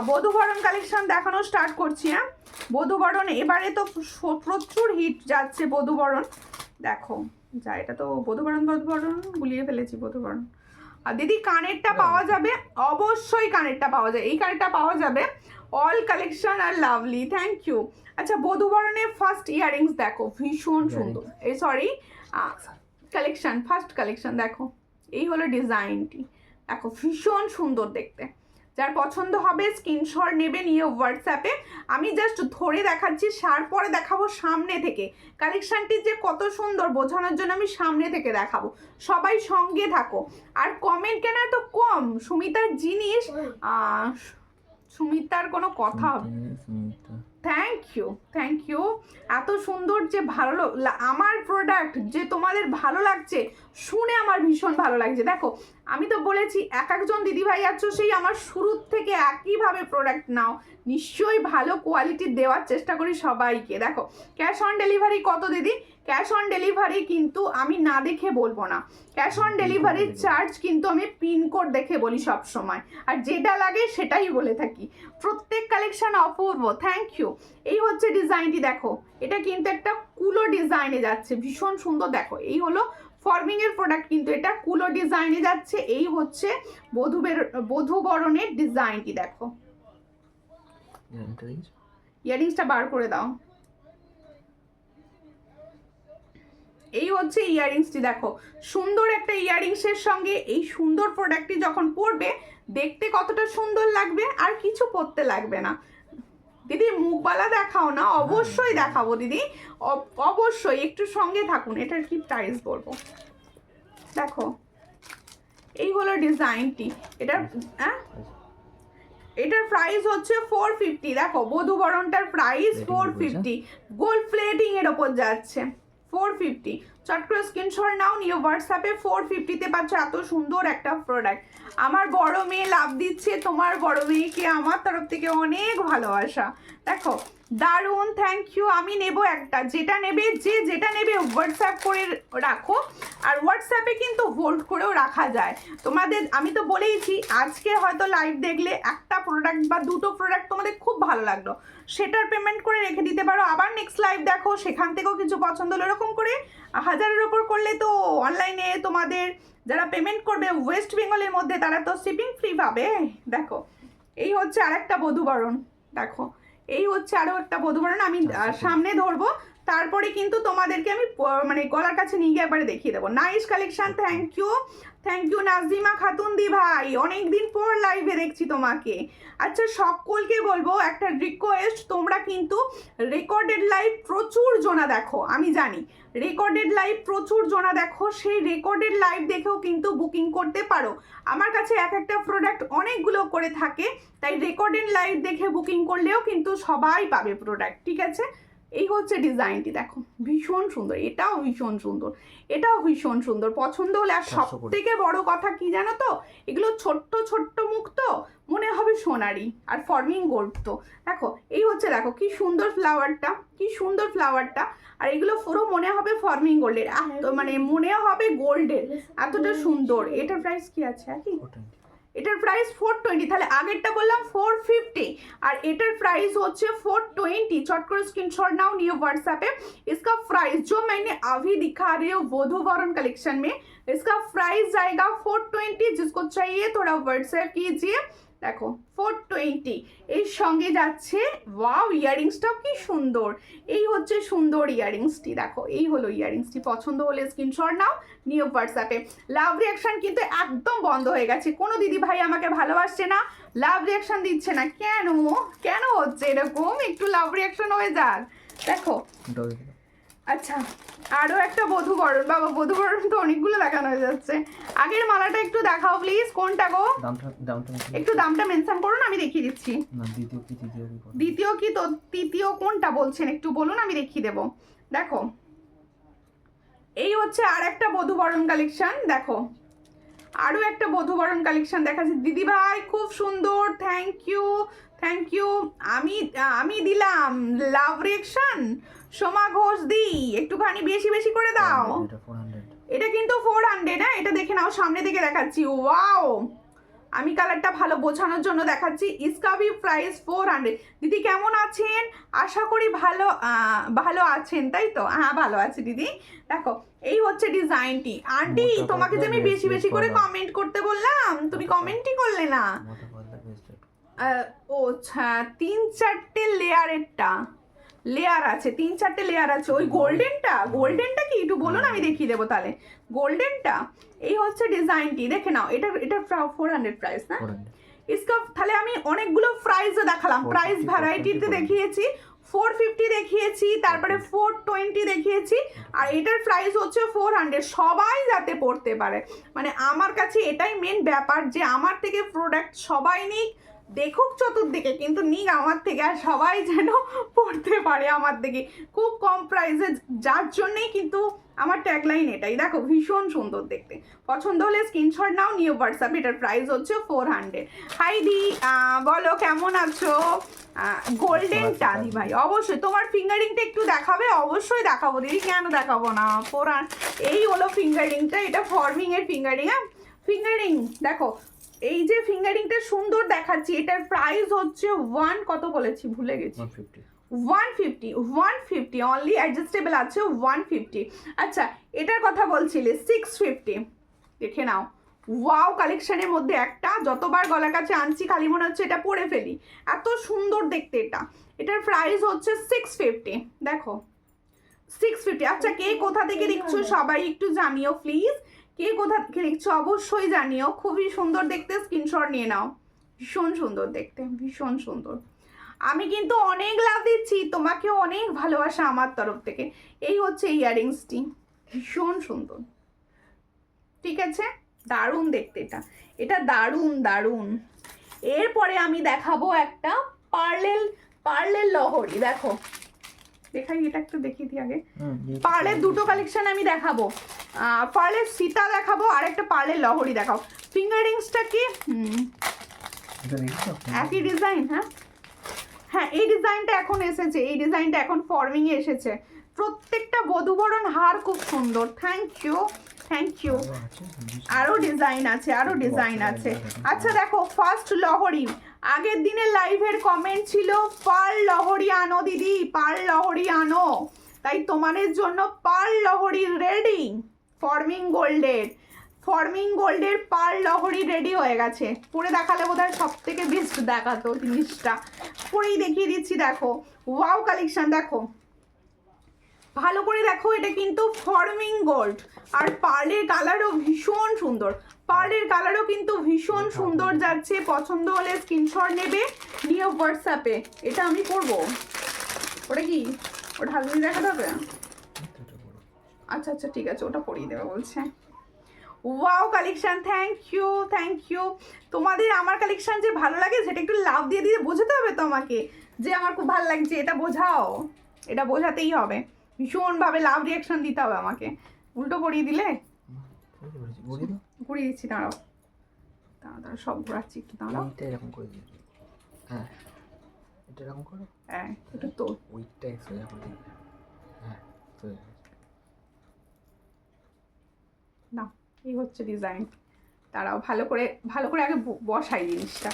বধূবরণ কালেকশন দেখানো স্টার্ট করছি। হ্যাঁ বধূবরণ এবারে তো প্রচুর হিট যাচ্ছে বধূবরণ। দেখো যা, এটা তো বধূবরণ গুলিয়ে ফেলেছি, বধূবরণ। আর দিদি কানেরটা পাওয়া যাবে, অবশ্যই কানেরটা পাওয়া যায়, এই কানেরটা পাওয়া যাবে। অল কালেকশন আর লাভলি, থ্যাংক ইউ। আচ্ছা বধূবরণের ফার্স্ট ইয়ারিংস দেখো, ভীষণ সুন্দর। এই সরি কালেকশন, ফার্স্ট কালেকশন দেখো, এই হলো ডিজাইনটি, দেখো ভীষণ সুন্দর দেখতে। যার পছন্দ হবে স্ক্রিনশট নেবে, নিয়ে হোয়াটসঅ্যাপে। আমি জাস্ট ধরে দেখাচ্ছি, পরে দেখাবো সামনে থেকে। কালেকশনটি যে কত সুন্দর বোঝানোর জন্য আমি সামনে থেকে দেখাবো, সবাই সঙ্গে থাকো। আর কমেন্ট কেন এত কম? সুমিতার জিনিস, সুমিতার কোনো কথা, থ্যাংক ইউ, থ্যাংক ইউ। এত সুন্দর যে ভালো আমার প্রোডাক্ট যে তোমাদের ভালো লাগছে শুনে আমার ভীষণ ভালো লাগছে। দেখো আমি তো বলেছি এক একজন দিদিভাই আছো, সেই আমার শুরুর থেকে একইভাবে প্রোডাক্ট নাও, নিশ্চয়ই ভালো কোয়ালিটির দেওয়ার চেষ্টা করি সবাইকে। দেখো ক্যাশ অন ডেলিভারি কত দিদি? ক্যাশ অন ডেলিভারি কিন্তু আমি না দেখে বলবো না, ক্যাশ অন ডেলিভারির চার্জ কিন্তু আমি পিনকোড দেখে বলি সব সময়, আর যেটা লাগে সেটাই বলে থাকি। প্রত্যেক কালেকশন অপূর্ব, থ্যাংক ইউ। এই হচ্ছে ডিজাইনটি দেখো, এটা কিন্তু একটা কুলো ডিজাইনে যাচ্ছে, ভীষণ সুন্দর। দেখো এই হলো ফর্মিং এর প্রোডাক্ট, কিন্তু এটা কুলো ডিজাইনে যাচ্ছে। এই হচ্ছে বধূ বরণের ডিজাইনটি দেখো। ইয়ারিংসটা বার করে দাও। এই হচ্ছে ইয়ারিংসটি দেখো, সুন্দর একটা ইয়ারিংসের সঙ্গে এই সুন্দর প্রোডাক্টটি যখন পরবে দেখতে কতটা সুন্দর লাগবে, আর কিছু পরতে লাগবে না। দিদি মুখবালা দেখাও না? অবশ্যই দেখাবো দিদি, অবশ্যই, একটু সঙ্গে থাকুন। এটার কি প্রাইস বলবো দেখো, এই হলো ডিজাইনটি। এটার প্রাইস হচ্ছে 450। দেখো বধূবরণটার প্রাইস 450, গোল্ড প্লেটিং এর ওপর যাচ্ছে 450। চট করে স্ক্রিনশট নাও, নিয়ে হোয়াটসঅ্যাপে 450-তে পাচ্ছ এত সুন্দর একটা প্রোডাক্ট। আমার বড় মেয়ে লাভ দিচ্ছে, তোমার বড় মেয়েকে আমার তরফ থেকে অনেক ভালোবাসা। দেখো দারুণ, থ্যাংক ইউ। আমি নেব একটা, যেটা নেবে যেটা নেবে হোয়াটসঅ্যাপ করে রাখো, আর হোয়াটসঅ্যাপে কিন্তু হোল্ড করেও রাখা যায় তোমাদের। আমি তো বলেইছি, আজকে হয়তো লাইভ দেখলে একটা প্রোডাক্ট বা দুটো প্রোডাক্ট তোমাদের খুব ভালো লাগলো, সেটার পেমেন্ট করে রেখে দিতে পারো। আবার নেক্সট লাইভ দেখো, সেখান থেকেও কিছু পছন্দ হলো। এরকম করে 1000-এর ওপর করলে তো অনলাইনে তোমাদের যারা পেমেন্ট করবে ওয়েস্ট বেঙ্গলের মধ্যে, তারা তো শিপিং ফ্রি পাবে। দেখো এই হচ্ছে আরেকটা বধূবরণ, দেখো এই হচ্ছে আরো একটা বধূবরণ। আমি সামনে ধরবো, তারপরে কিন্তু তোমাদেরকে আমি মানে গলার কাছে নিয়ে গিয়ে একবারে দেখিয়ে দেবো। Nice collection, thank you, thank you Nazima Khatun দি ভাই, অনেকদিন পর লাইভে দেখছি তোমাকে। আচ্ছা সকলকে বলবো একটা রিকোয়েস্ট, তোমরা কিন্তু রেকর্ডেড লাইভ প্রচুর জনা দেখো, আমি জানি রেকর্ডেড লাইভ প্রচুর জনা দেখো, সেই রেকর্ডেড লাইভ দেখেও কিন্তু বুকিং করতে পারো। আমার কাছে একটা প্রোডাক্ট অনেকগুলো করে থাকে, তাই রেকর্ডেড লাইভ দেখে বুকিং করলেও কিন্তু সবাই পাবে প্রোডাক্ট, ঠিক আছে? এই হচ্ছে ডিজাইনটি দেখো, ভীষণ সুন্দর, এটাও ভীষণ সুন্দর, এটাও ভীষণ সুন্দর, পছন্দ হলে। আর সব থেকে বড় কথা কি জানো তো, এগুলো ছোট্ট ছোট্ট মুখ তো মনে হবে সোনারি, আর ফর্মিং গোল্ড তো। দেখো এই হচ্ছে, দেখো কি সুন্দর ফ্লাওয়ারটা, কি সুন্দর ফ্লাওয়ারটা, আর এগুলো পুরো মনে হবে ফর্মিং গোল্ডের, মানে মনে হবে গোল্ডের, এতটা সুন্দর। এটার প্রাইস কি আছে একই? এটার প্রাইস 420। তাহলে আগেরটা বললাম 450, আর এটার প্রাইস হচ্ছে 420। চট করে स्क्रीनशॉट नाउ, नियो व्हाट्सएप पे। इसका प्राइस जो मैंने अभी दिखा रही हूँ वधूवरण कलेक्शन में, इसका प्राइस जाएगा 420। जिसको चाहिए थोड़ा व्हाट्सएप कीजिए। দেখো 420, এর সঙ্গে যাচ্ছে ওয়াও ইয়ারিংসটাও কি সুন্দর। এই হচ্ছে সুন্দর ইয়ারিংসটি, দেখো এই হলো ইয়ারিংসটি। পছন্দ হলে স্ক্রিনশট নাও, নিও হোয়াটসঅ্যাপে। লাভ রিয়াকশন কিন্তু একদম বন্ধ হয়ে গেছে, কোনো দিদি ভাই আমাকে ভালোবাসছে না, লাভ রিয়াকশন দিচ্ছে না, কেন কেন হচ্ছে এরকম? একটু লাভ রিয়াকশন হয়ে যাক। দেখো আচ্ছা আরও একটা বধূবরণ, বাবা বধূবরণ তো অনেকগুলো দেখানো হয়ে যাচ্ছে। আগের মালাটা একটু দেখাও প্লিজ, কোনটা গো? একটু দামটা মেনশন করুন, আমি দেখিয়ে দিচ্ছি। দ্বিতীয় কি তো তৃতীয় কোনটা বলছেন একটু বলুন, আমি দেখিয়ে দেবো। দেখো এই হচ্ছে আর একটা বধূবরণ কালেকশন, দেখো আরও একটা বধূবরণ কালেকশন দেখাচ্ছি। দিদি ভাই খুব সুন্দর, থ্যাংক ইউ, থ্যাংক ইউ। আমি দিলাম লাভ রিয়াকশন, সোমা ঘোষ দি একটুখানি বেশি বেশি করে দাও। এটা কিন্তু 400, হ্যাঁ এটা দেখে নাও, সামনে থেকে দেখাচ্ছি। ওয়াও, আমি কালারটা ভালো বোঝানোর জন্য দেখাচ্ছি। ইসকা ভি প্রাইস 400। দিদি কেমন আছেন? আশা করি ভালো আছেন, তাই তো? হ্যাঁ ভালো আছে দিদি। দেখো এই হচ্ছে ডিজাইনটি। আন্টি তোমাকে যে আমি বেশি বেশি করে কমেন্ট করতে বললাম, তুমি কমেন্টই করলে না। ও আচ্ছা, 3-4টে লেয়ার আছে, 3-4টে লেয়ার আছে। ওই গোল্ডেনটা কি একটু বলুন, আমি দেখিয়ে দেবো তাহলে। গোল্ডেনটা এই হচ্ছে ডিজাইনটি, দেখে নাও। এটা 400 প্রাইস না ইসকা। তাহলে আমি অনেকগুলো প্রাইসও দেখালাম, প্রাইস ভ্যারাইটিতে দেখিয়েছি। 450 দেখিয়েছি, তারপরে 420 দেখিয়েছি, আর এটার প্রাইস হচ্ছে 400। সবাই যাতে পড়তে পারে, মানে আমার কাছে এটাই মেন ব্যাপার, যে আমার থেকে প্রোডাক্ট সবাই নিক, দেখুক চতুর্দিকে, কিন্তু নিক আমার থেকে, আর সবাই যেন পড়তে পারে আমার থেকে খুব কম প্রাইসে। যার জন্যেই কিন্তু আমার ট্যাগলাইন এটাই, দেখো ভীষণ সুন্দর দেখতে। পছন্দ হলে স্ক্রিনশট নাও, নিউ হোয়াটসঅ্যাপ। এটার প্রাইস হচ্ছে 400। হাই দি, বলো কেমন আছো? গোল্ডেন টাদি ভাই, অবশ্যই তোমার ফিঙ্গারিংটা একটু দেখাবে? অবশ্যই দেখাবো দিদি, কেন দেখাবো না। এই হলো ফিঙ্গারিংটা, এটা ফর্মিং এর ফিঙ্গারিং। হ্যাঁ ফিঙ্গারিং দেখো, এই যে ফিঙ্গারিংটা সুন্দর দেখাচ্ছি, এটার প্রাইস হচ্ছে কত বলেছি ভুলে গেছি, 150 অনলি, অ্যাডজাস্টেবল আছে 150। আচ্ছা এটার কথা বলছিলে 650, দেখে নাও। ওয়াও কালেকশনের মধ্যে একটা, যতবার গলার কাছে আনছি খালি মনে হচ্ছে এটা পরে ফেলি, এত সুন্দর দেখতে এটা। এটার প্রাইস হচ্ছে 650, দেখো 650। আচ্ছা কে কোথা থেকে দেখছো সবাই একটু জানিও প্লিজ, কে কোথা থেকে দেখছো অবশ্যই জানিও। খুবই সুন্দর দেখতে, স্ক্রিনশট নিয়ে নাও। ভীষণ সুন্দর দেখতে, ভীষণ সুন্দর। আমি কিন্তু অনেক লাভ দিচ্ছি, তোমাকে অনেক ভালোবাসা আমার তরফ থেকে। এই হচ্ছে ইয়াররিংসটি, ভীষণ সুন্দর, ঠিক আছে, দারুণ দেখতে এটা, এটা দারুণ দারুণ। এরপরে আমি দেখাবো একটা পার্লের লহরি, দেখো দেখাই, এটা একটু দেখিয়ে দিই আগে। পার্লের দুটো কালেকশন আমি দেখাবো, পার্লের সীতা দেখাবো আর একটা পার্লের লহরি দেখাবো। ফিঙ্গারিংসটা কি একই ডিজাইন? হ্যাঁ হ্যাঁ, এই ডিজাইনটা এখন এসেছে, এই ডিজাইনটা এখন ফর্মিং এ এসেছে। প্রত্যেকটা বধূবরণ হার খুব সুন্দর। Thank you, thank you. আরো ডিজাইন আছে, আরো ডিজাইন আছে। আচ্ছা দেখো, ফার্স্ট লহরি, আগের দিনের লাইভের কমেন্ট ছিল পার্ল লহরি আনো দিদি, পার্ল লহরি আনো, তাই তোমাদের জন্য পার্ল লহরি রেডি। ফর্মিং গোল্ডের পার্ল লহরি রেডি হয়ে গেছে। পরে দেখালে বোধহয় সব থেকে বেস্ট দেখাতো জিনিসটা, পরেই দেখিয়ে দিচ্ছি। দেখো ওয়াও কালেকশন, দেখো ভালো করে দেখো, এটা কিন্তু ফর্মিং গোল্ড, আর পার্লের কালারও ভীষণ সুন্দর, পার্লের কালারও কিন্তু ভীষণ সুন্দর যাচ্ছে। পছন্দ হলে স্ক্রিনশট নেবে, নিয়ে হোয়াটসঅ্যাপে। এটা আমি পরবো, ওটা কি ওটা হালদি দেখাতে হবে? আচ্ছা আচ্ছা ঠিক আছে, ওটা পরিয়ে দেবে বলছে। Wow collection, thank you, thank you. তোমাদের আমার কালেকশন যে ভালো লাগে সেটা একটু লাভ দিয়ে দিয়ে বোঝাতে হবে তোমাকে, যে আমার খুব ভালো লাগছে, এটা বোঝাও, এটা বোঝাতেই হবে, ভীষণভাবে লাভ রিয়াকশন দিতে হবে আমাকে। উল্টো পরিয়ে দিলে ঘুরিয়ে দিচ্ছি, দাঁড়াও দাঁড়াও, সব ঘোরাচ্ছি একটু, দাঁড়াও। এরকম করে দিই, হ্যাঁ এটা এরকম করো, হ্যাঁ এটা তো ওইটা সোজা করে দিই, হ্যাঁ সোজা। না এই হচ্ছে ডিজাইন, তারাও ভালো করে আগে বসাই জিনিসটা,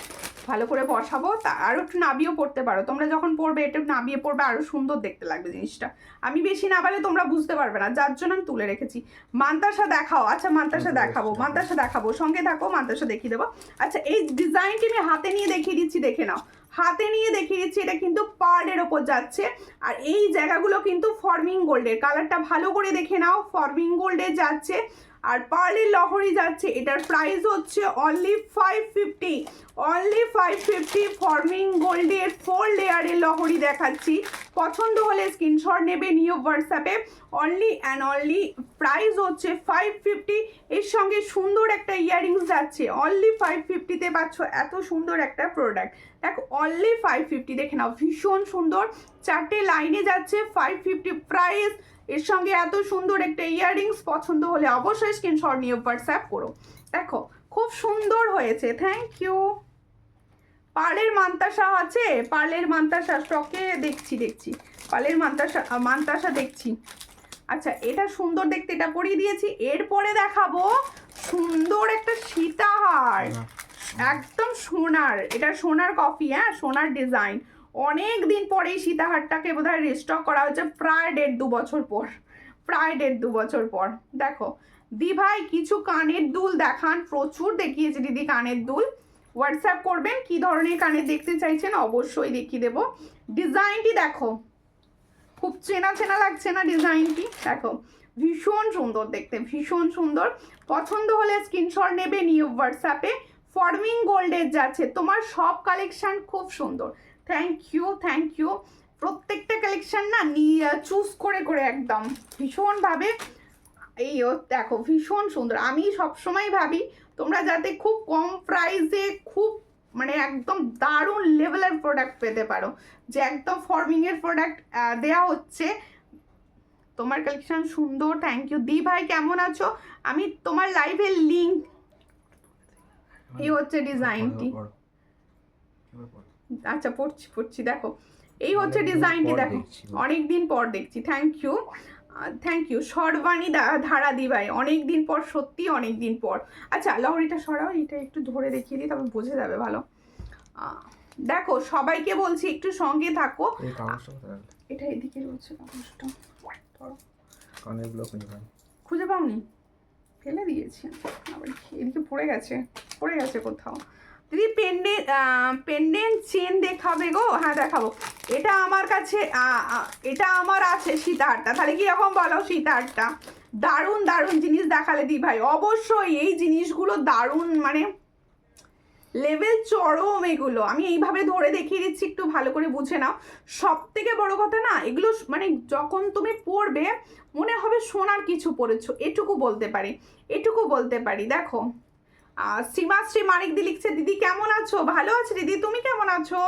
ভালো করে বসাবো। তা আরও একটু নাবিয়েও পড়তে পারো তোমরা, যখন পড়বে একটু নাবিয়ে পড়বে, আরও সুন্দর দেখতে লাগবে জিনিসটা। আমি বেশি নাবালে তোমরা বুঝতে পারবে না, যার জন্য আমি তুলে রেখেছি। মান্তাসা দেখাও, আচ্ছা মান্তাসা দেখাবো, সঙ্গে থাকো, মান্তাসা দেখিয়ে দেবো। আচ্ছা এই ডিজাইনটি আমি হাতে নিয়ে দেখিয়ে দিচ্ছি, দেখে নাও, হাতে নিয়ে দেখিয়ে দিচ্ছি। এটা কিন্তু পার্লের ওপর যাচ্ছে, আর এই জায়গাগুলো কিন্তু ফর্মিং গোল্ডের, কালারটা ভালো করে দেখে নাও, ফর্মিং গোল্ডের যাচ্ছে আর পার্লের লহরি যাচ্ছে। এটার প্রাইস হচ্ছে অনলি 550, ফর্মিং গোল্ডের 4 লেয়ারের লহরি দেখাচ্ছি। পছন্দ হলে স্ক্রিনশট নেবে, নিউ হোয়াটসঅ্যাপে। অনলি অ্যান্ড অনলি প্রাইস হচ্ছে 550। এর সঙ্গে সুন্দর একটা ইয়াররিংস যাচ্ছে, অনলি 550-তে পাচ্ছ এত সুন্দর একটা প্রোডাক্ট। দেখো অনলি 550, দেখে নাও ভীষণ সুন্দর, 4টে লাইনে যাচ্ছে, 550 প্রাইস। এর সঙ্গে এত সুন্দর একটা ইয়াররিংস, পছন্দ হলে অবশ্যই স্ক্রিনশট নিয়ে হোয়াটসঅ্যাপ করো। দেখো খুব সুন্দর হয়েছে, থ্যাংক ইউ। পার্লের মান্তাসা আছে, পার্লের মান্তাসা স্টকে দেখছি, পার্লের মান্তাসা দেখছি। আচ্ছা এটা সুন্দর দেখতে, এটা পরিয়ে দিয়েছি। এরপরে দেখাবো সুন্দর একটা সীতাহার, একদম সোনার, এটা সোনার কফি, হ্যাঁ সোনার ডিজাইন। অনেক দিন পরে এই সীতাহারটাকে বোধহয় রিস্টক করা হচ্ছে, প্রায় 1.5-2 বছর পর। দেখো দি ভাই কিছু কানের দুল দেখান, প্রচুর দেখিয়েছে দিদি কানের দুল। হোয়াটসঅ্যাপ করবেন কি ধরনের কানের দেখতে চাইছেন, অবশ্যই দেখিয়ে দেবো। ডিজাইনটি দেখো, খুব চেনা লাগছে না ডিজাইনটি? দেখো ভীষণ সুন্দর দেখতে, ভীষণ সুন্দর। পছন্দ হলে স্ক্রিনশট নেবে, নিউ হোয়াটসঅ্যাপে। ফর্মিং গোল্ডের যাচ্ছে, তোমার সব কালেকশন খুব সুন্দর। Thank you. প্রত্যেকটা কালেকশন না চুজ করে একদম ভীষণভাবে, এই দেখো ভীষণ সুন্দর। আমি সবসময় ভাবি তোমরা যাতে খুব কম প্রাইসে খুব মানে একদম দারুণ লেভেলের প্রোডাক্ট পেতে পারো, যে একদম ফর্মিং এর প্রোডাক্ট দেয়া হচ্ছে, তোমার কালেকশন সুন্দর, থ্যাংক ইউ। দি ভাই কেমন আছো? আমি তোমার লাইভের লিঙ্ক, এই হচ্ছে ডিজাইনটি। আচ্ছা পড়ছি দেখো, এই হচ্ছে ডিজাইনটি দেখো, অনেক দিন পর দেখছি, thank you thank you. Sarbani Dhara দি ভাই, অনেক দিন পর, সত্যি অনেক দিন পর। আচ্ছা লহরিটা সরাও, এটা একটু ধরে দেখিয়ে দিই তবে বোঝা যাবে ভালো। দেখো সবাইকে বলছি একটু সঙ্গে থাকো। এটা এদিকে রয়েছে কাগজটা, খুঁজে পাওনি? ফেলে দিয়েছি আবার, এদিকে পড়ে গেছে কোথাও। দিদি পেন্ডেন্ট চেন দেখাবে গো? হ্যাঁ দেখাবো। এটা আমার কাছে এটা আমার আছে সীতাহারটা, তাহলে কিরকম বলো? সীতাহারটা দারুণ দারুণ জিনিস দেখালে দি ভাই, অবশ্যই এই জিনিসগুলো দারুণ, মানে লেভেল চরম এগুলো। আমি এইভাবে ধরে দেখিয়ে দিচ্ছি, একটু ভালো করে বুঝে নাও। সব থেকে বড় কথা না, এগুলো মানে যখন তুমি পড়বে মনে হবে সোনার কিছু পড়েছো, এটুকু বলতে পারি। দেখো শ্রীমাশ্রী মানিকদি লিখছে, দিদি কেমন আছো? ভালো আছে দিদি, তুমি কেমন আছো?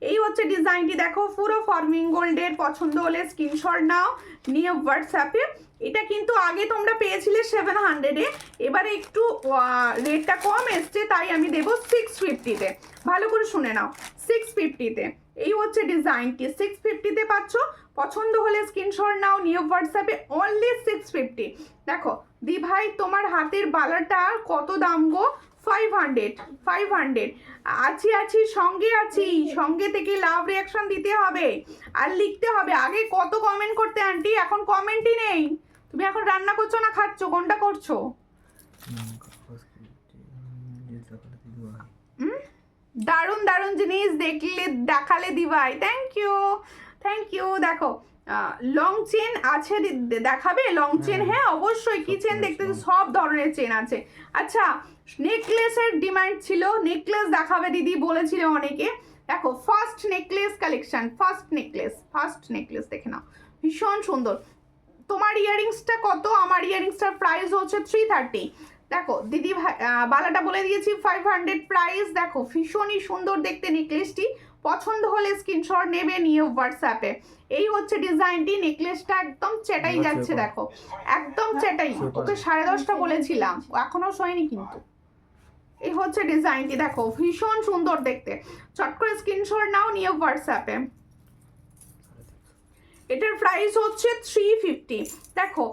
এই হচ্ছে ডিজাইনটি দেখো, পুরো ফর্মিং গোল্ডের। পছন্দ হলে স্ক্রিনশট নাও, নিয়ে হোয়াটসঅ্যাপে। এটা কিন্তু আগে তোমরা পেয়েছিলে 700-এ, এবারে একটু রেটটা কম এসছে, তাই আমি দেবো 650-তে। ভালো করে শুনে নাও, 650-তে। এই হচ্ছে ডিজাইনটি, 650-তে পাচ্ছ। পছন্দ হলে স্ক্রিনশট নাও, নিয়ে হোয়াটসঅ্যাপে, অনলি 650। দেখো দি ভাই তোমার হাতের বালাটা কত দাম গো? 500। আছি সঙ্গে থেকে লাভ রিয়াকশন দিতে হবে আর লিখতে হবে। আগে কত কমেন্ট করতে আন্টি, এখন কমেন্টই নেই। তুমি এখন রান্না করছো না খাচ্ছো, কোনটা করছো? দারুণ দারুণ জিনিস দেখালে দি ভাই, থ্যাংক ইউ। দেখো লং চেন আছে, দেখাবে লং চেন? হ্যাঁ অবশ্যই, কি চেন দেখতে? সব ধরনের চেন আছে। আচ্ছা নেকলেসের ডিমান্ড ছিল, নেকলেস দেখাবে দিদি বলেছিল অনেকে। দেখো first necklace collection, first necklace দেখে নাও, ভীষণ সুন্দর। তোমার ইয়ারিংসটা কত? আমার ইয়ারিংসটার প্রাইস হচ্ছে 330। দেখো দিদি ভাই বালাটা বলে দিয়েছি 500 প্রাইস। দেখো ভীষণই সুন্দর দেখতে নেকলেসটি, পছন্দ হলে স্ক্রিনশট নেবে, নিয়ে হোয়াটসঅ্যাপে। এই হচ্ছে ডিজাইনটি, নেকলেসটা একদম চেটাই যাচ্ছে, দেখো একদম চেটাই। ওকে 10:30 বলেছিলাম, এখনো শোয়নি কিন্তু। এই হচ্ছে ডিজাইনটি, দেখো ভীষণ সুন্দর দেখতে। চট করে স্ক্রিনশট নাও, নিয়ে হোয়াটসঅ্যাপে। এটার প্রাইস হচ্ছে 350। দেখো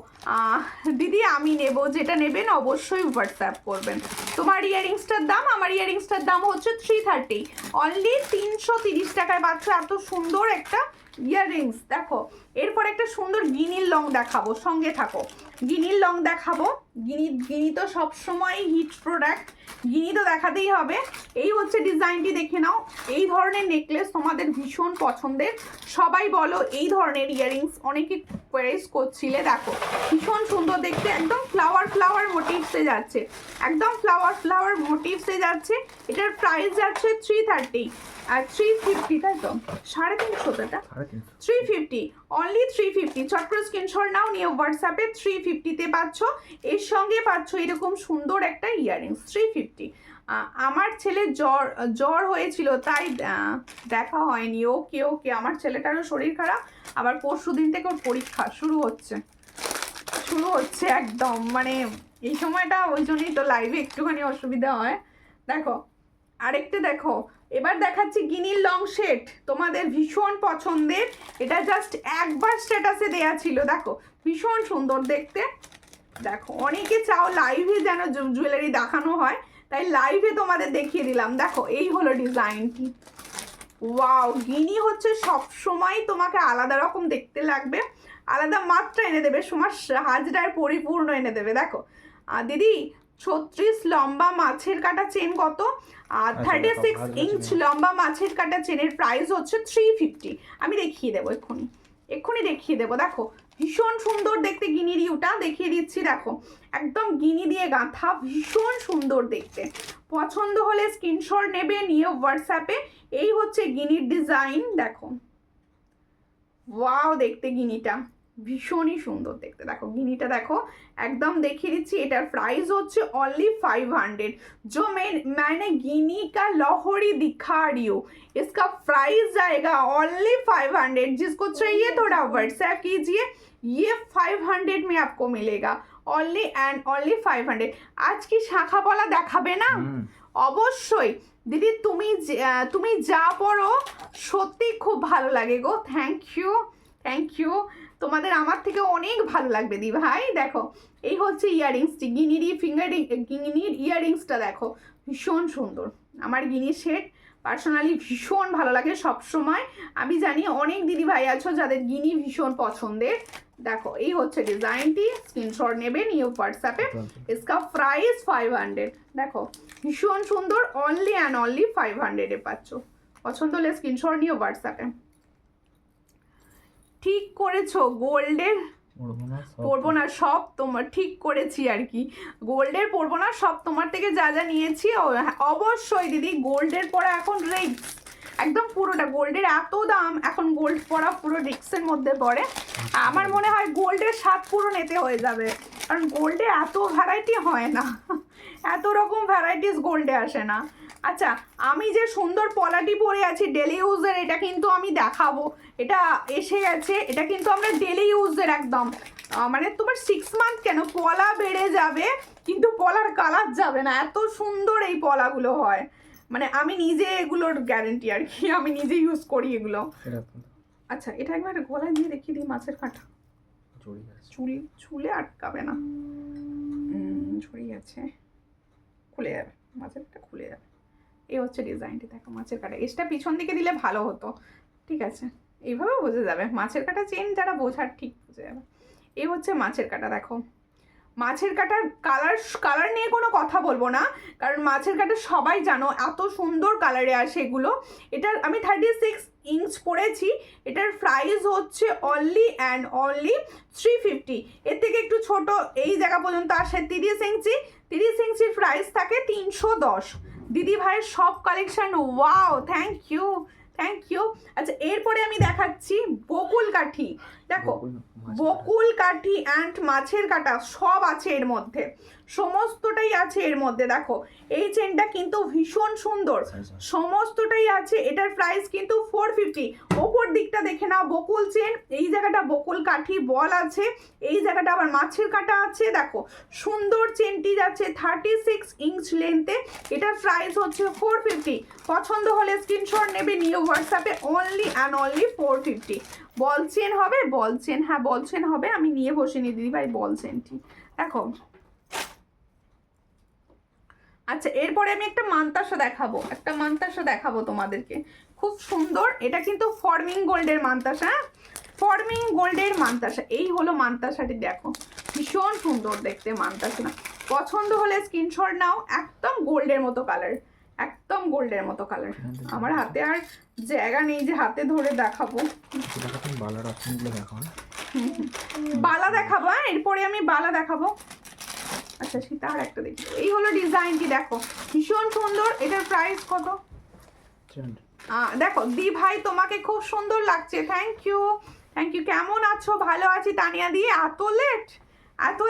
দিদি আমি নেব, যেটা নেবেন অবশ্যই হোয়াটসঅ্যাপ করবেন। তোমার ইয়ারিংসটার দাম, আমার ইয়ারিংসটার দাম হচ্ছে 330, অনলি 330 টাকায় পাচ্ছ এত সুন্দর একটা ইয়াররিংস। দেখো এরপর একটা সুন্দর গিনির লং দেখাবো, সঙ্গে থাকো। গিনির লং দেখাবো, গিনি তো সবসময় হিট প্রোডাক্ট, গিনি তো দেখাতেই হবে। এই হচ্ছে ডিজাইনটি, দেখে নাও। এই ধরনের নেকলেস তোমাদের ভীষণ পছন্দের, সবাই বলো এই ধরনের ইয়াররিংস, অনেকে কোয়েরিজ করছিলে। দেখো ভীষণ সুন্দর দেখতে, একদম ফ্লাওয়ার মোটিভসে যাচ্ছে, এটার প্রাইস যাচ্ছে 330 আর 350, তাই তো 350, 350, অনলি 350। চট করে স্ক্রিনশট নাও, নিয়ে হোয়াটসঅ্যাপে। 350-তে পাচ্ছ, এর সঙ্গে পাচ্ছ এরকম সুন্দর একটা ইয়াররিংস, 350। আমার ছেলে জ্বর হয়েছিল, তাই দেখা হয়নি। ওকে আমার ছেলেটারও শরীর খারাপ, আবার পরশুদিন থেকে ওর পরীক্ষা শুরু হচ্ছে একদম, মানে এই সময়টা, ওই জন্যই তো লাইভে একটুখানি অসুবিধা হয়। দেখো আরেকটা দেখো, এবার দেখাচ্ছি গিনির লং সেট, তোমাদের ভীষণ পছন্দের। এটা জাস্ট একবার স্ট্যাটাসে দেয়া ছিল, দেখো ভীষণ সুন্দর দেখতে। দেখো অনেকে চাও লাইভে যেন জুয়েলারি দেখানো হয়, তাই লাইভে তোমাদের দেখিয়ে দিলাম। দেখো এই হলো ডিজাইনটি, ওয়াও। গিনি হচ্ছে সব সময় তোমাকে আলাদা রকম দেখতে লাগবে, আলাদা মাত্রা এনে দেবে, তোমার হাজরায় পরিপূর্ণ এনে দেবে। দেখো দিদি 36 লম্বা মাছের কাটা চেন কত? 36 ইঞ্চ লম্বা মাছের কাটা চেনের প্রাইস হচ্ছে 350। আমি দেখিয়ে দেবো এক্ষুনি দেখিয়ে দেবো। দেখো ভীষণ সুন্দর দেখতে, গিনির ইউটা দেখিয়ে দিচ্ছি। দেখো একদম গিনি দিয়ে গাঁথা, ভীষণ সুন্দর দেখতে। পছন্দ হলে স্ক্রিনশট নেবে, নিয়ে হোয়াটসঅ্যাপে। এই হচ্ছে গিনির ডিজাইন, দেখো ওয়াও দেখতে গিনিটা, ভীষণই সুন্দর দেখতে। দেখো গিনিটা দেখো, একদম দেখিয়ে দিচ্ছি। এটার প্রাইস হচ্ছে অনলি 500। जो मैंने गिनी का लाहौरी दिखा रही हूँ, इसका प्राइस जाएगा ओनली 500। जिसको चाहिए थोड़ा व्हाट्सएप कीजिए, ये 500 में आपको मिलेगा, ओनली एंड ओनली 500। आज की শাখা পলা দেখাবে না? অবশ্যই দিদি, তুমি যা পড়ো সত্যি খুব ভালো লাগে গো। Thank you. তোমাদের আমার থেকে অনেক ভালো লাগবে দি ভাই। দেখো এই হচ্ছে ইয়াররিংসটি, গিনির ইয়াররিংসটা দেখো, ভীষণ সুন্দর। আমার গিনির সেট পার্সোনালি ভীষণ ভালো লাগে সব সময়। আমি জানি অনেক দিদি ভাই আছো যাদের গিনি ভীষণ পছন্দের। দেখো এই হচ্ছে ডিজাইনটি, স্ক্রিনশট নেবে, নিয়ে হোয়াটসঅ্যাপে। इसका प्राइस 500। দেখো ভীষণ সুন্দর, অনলি অ্যান্ড অনলি 500 এ পাচ্ছ। পছন্দ হলে স্ক্রিনশট নিয়ে হোয়াটসঅ্যাপে। ঠিক করেছো, গোল্ডের পরবো না, সব তোমার ঠিক করেছি আর কি। গোল্ডের পরবো না, সব তোমার থেকে যা যা নিয়েছি। অবশ্যই দিদি, গোল্ডের পরা এখন রিস্ক, একদম পুরোটা গোল্ডের এত দাম, এখন গোল্ড পরা পুরো রিস্কের মধ্যে পড়ে। আমার মনে হয় গোল্ডের স্বাদ পুরো নিতে হয়ে যাবে, কারণ গোল্ডে এত ভ্যারাইটি হয় না, এত রকম ভ্যারাইটিস গোল্ডে আসে না। আচ্ছা, আমি যে সুন্দর পলাটি পরে আছি ডেলি ইউজের, এটা কিন্তু আমি দেখাবো। এটা এসে গেছে, এটা কিন্তু আমরা ডেলি ইউজের একদম, মানে তোমার 6 মান্থ কেন, পলা বেড়ে যাবে কিন্তু পলার কালার যাবে না, এত সুন্দর এই পলাগুলো হয়। মানে আমি নিজে এগুলোর গ্যারেন্টি আর কি, আমি নিজে ইউজ করি এগুলো। আচ্ছা, এটা একবার গলায় দিয়ে দেখিয়ে দিই, মাছের কাঁটা চুলে আটকাবে না, ছড়িয়ে আছে, খুলে যাবে, মাছেরটা খুলে যাবে। এই হচ্ছে ডিজাইনটি, দেখো মাছের কাঁটা। এসটা পিছন দিকে দিলে ভালো হতো, ঠিক আছে, এইভাবে বোঝা যাবে। মাছের কাঁটা চেন যারা বোঝার ঠিক বুঝে যাবে। এই হচ্ছে মাছের কাঁটা। দেখো মাছের কাঁটার কালার নিয়ে কোনো কথা বলবো না, কারণ মাছের কাঁটা সবাই জানো এত সুন্দর কালারে আসে এগুলো। এটার আমি 36 ইঞ্চ পরেছি, এটার প্রাইস হচ্ছে অনলি অ্যান্ড অনলি 350। এর থেকে একটু ছোট এই জায়গা পর্যন্ত আসে 30 ইঞ্চি। 30 ইঞ্চির প্রাইস থাকে 310। দিদি ভাইয়ের সব কালেকশন, ওয়াও, থ্যাংক ইউ। আচ্ছা, এরপরে আমি দেখাচ্ছি বকুল কাঠি। দেখো বকুল কাঠি অ্যান্ড মাছের কাঁটা সব আছে এর মধ্যে, সমস্তটাই আছে এর মধ্যে। দেখো এই চেনটা কিন্তু ভীষণ সুন্দর, সমস্তটাই আছে। এটার প্রাইস কিন্তু 450। ওপর দিকটা দেখে নাও, বকুল চেন, এই জায়গাটা বকুল কাঠি বল আছে, এই জায়গাটা আবার মাছের কাঁটা আছে। দেখো সুন্দর চেনটি যাচ্ছে 36 ইঞ্চ লেন্থে। এটার প্রাইস হচ্ছে 450। পছন্দ হলে স্ক্রিনশট নেবে, নিয়ে হোয়াটসঅ্যাপে, only and only 450। Ball chain হবে, বল চেন, হ্যাঁ বল চেন হবে। আমি নিয়ে বসিনি দিদি ভাই বল চেনটি, দেখো। আচ্ছা, এরপরে আমি একটা মান্তাসা দেখাবো তোমাদেরকে, খুব সুন্দর। এটা কিন্তু ফর্মিং গোল্ডের মান্তাসা, ফর্মিং গোল্ডের মান্তাসা। এই হলো মান্তাসাটি, দেখো ভীষণ সুন্দর দেখতে মান্তাসা। পছন্দ হলে স্ক্রিনশট নাও। একদম গোল্ডের মতো কালার, একদম গোল্ডের মতো কালার। আমার হাতে আর জায়গা নেই যে হাতে ধরে দেখাবো। বালা দেখাবো, এরপরে আমি বালা দেখাবো। আচ্ছা, সীতাহার একটা দেখি। এই হলো ডিজাইনটি, দেখো ভীষণ সুন্দর। এটার প্রাইস কত? দেখো দি ভাই, তোমাকে খুব সুন্দর লাগছে, থ্যাংক ইউ। কেমন আছো? ভালো আছি তানিয়া দি। এত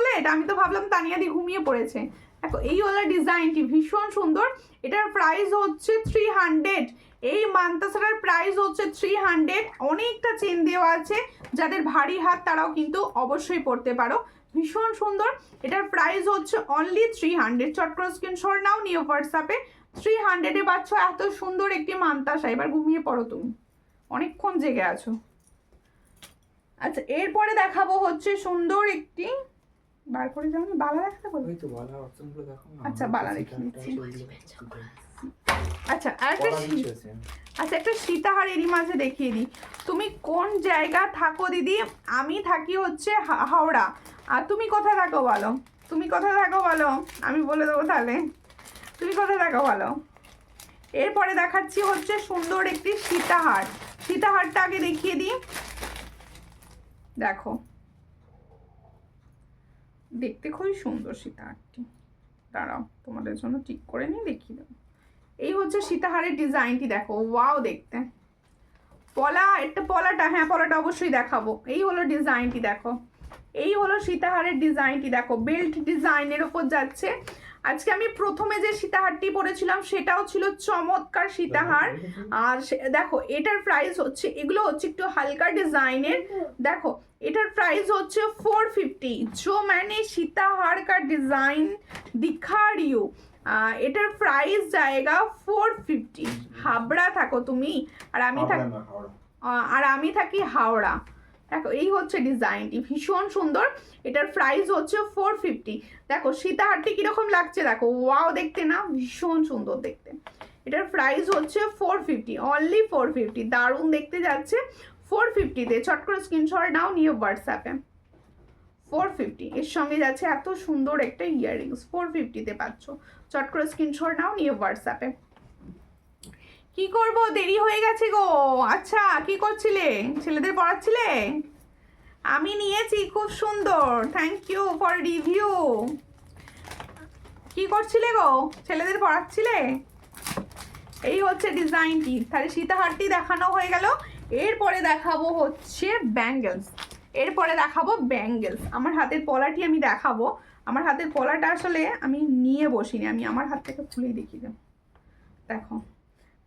লেট, আমি তো ভাবলাম তানিয়া দি ঘুমিয়ে পড়েছে। দেখো এই হলো ডিজাইনটি, ভীষণ সুন্দর। এটার প্রাইস হচ্ছে 300। এই মান্তাসার প্রাইস হচ্ছে 300। অনেকটা চেন দেওয়া আছে, যাদের ভারী হাত তারাও কিন্তু অবশ্যই পড়তে পারো, ভীষণ সুন্দর। এটার প্রাইস হচ্ছে অনলি 300। চট করে স্ক্রিনশট নাও, নিয়ে হোয়াটসঅ্যাপে। 300 পাচ্ছ এত সুন্দর একটি মান্তাসা। এবার ঘুমিয়ে পড়ো, তুমি অনেকক্ষণ জেগে আছো। আচ্ছা, এরপরে দেখাবো হচ্ছে সুন্দর একটি, বার করে যাও, বালা দেখাতে বলবো। আচ্ছা, বালা দেখিয়ে দিচ্ছি। আচ্ছা, একটা সীতাহার এরই মাঝে দেখিয়ে দিই। তুমি কোন জায়গা থাকো দিদি? আমি থাকি হচ্ছে হাওড়া। আর তুমি কোথায় থাকো বলো? আমি বলে দেবো তাহলে, তুমি কোথায় থাকো বলো। এরপরে দেখাচ্ছি হচ্ছে সুন্দর একটি সীতাহারটা আগে দেখিয়ে দিই। দেখো দেখতে খুবই সুন্দর সীতাহারটি, দাঁড়াও তোমাদের জন্য ঠিক করে নিয়ে দেখিয়ে দেবো। এই হচ্ছে সীতাহারের ডিজাইনটি, দেখো ওয়াও দেখতে, পলা, একটা পলাটা, হ্যাঁ পলাটা অবশ্যই দেখাবো। এই হলো ডিজাইনটি, দেখো এই হলো সীতাহারের ডিজাইনটি, দেখো বেল্ট ডিজাইনের ওপর যাচ্ছে। আজকে আমি প্রথমে যে সীতাহারটি পরেছিলাম সেটাও ছিল চমৎকার সীতাহার। আর দেখো এটার প্রাইস হচ্ছে, এগুলো হচ্ছে একটু হালকা ডিজাইনের, দেখো এটার প্রাইস হচ্ছে 450। जो मैंने सीताहार का डिजाइन दिखा रही हूँ, এটার প্রাইস জায়গা 450। হাবড়া থাকো তুমি, আর আমি থাকি হাওড়া। দেখো এই হচ্ছে ডিজাইনটি, ভীষণ সুন্দর। এটার প্রাইস হচ্ছে 450। দেখো সীতাহারটি কিরকম লাগছে, দেখো ওয়াও দেখতে না, ভীষণ সুন্দর দেখতে। এটার প্রাইস হচ্ছে 450, অনলি 450। দারুণ দেখতে যাচ্ছে 450-তে। চট করে স্ক্রিনশট নাও, নিয়ে হোয়াটসঅ্যাপে। 450 এর সঙ্গে যাচ্ছে এত সুন্দর একটা ইয়াররিংস, 450-তে পাচ্ছ। চট করে স্ক্রিনশট নাও, নিয়ে হোয়াটসঅ্যাপে। কি করব, দেরি হয়ে গেছে গো। আচ্ছা কি করছিলে, ছেলেদের পড়াচ্ছিলে? আমি নিয়েছি, খুব সুন্দর, থ্যাংক ইউ ফর রিভিউ। কি করছিলে গো, ছেলেদের পড়াচ্ছিলে? এই হচ্ছে ডিজাইনটি। তাহলে সীতাহারটি দেখানো হয়ে গেল। এরপরে দেখাবো হচ্ছে ব্যাঙ্গেলস, এরপরে দেখাবো ব্যাঙ্গেলস। আমার হাতের পলাটি আমি দেখাবো। আমার হাতের পলাটা আসলে আমি নিয়ে বসিনি, আমি আমার হাত থেকে খুলেই দেখিয়ে দেব। দেখো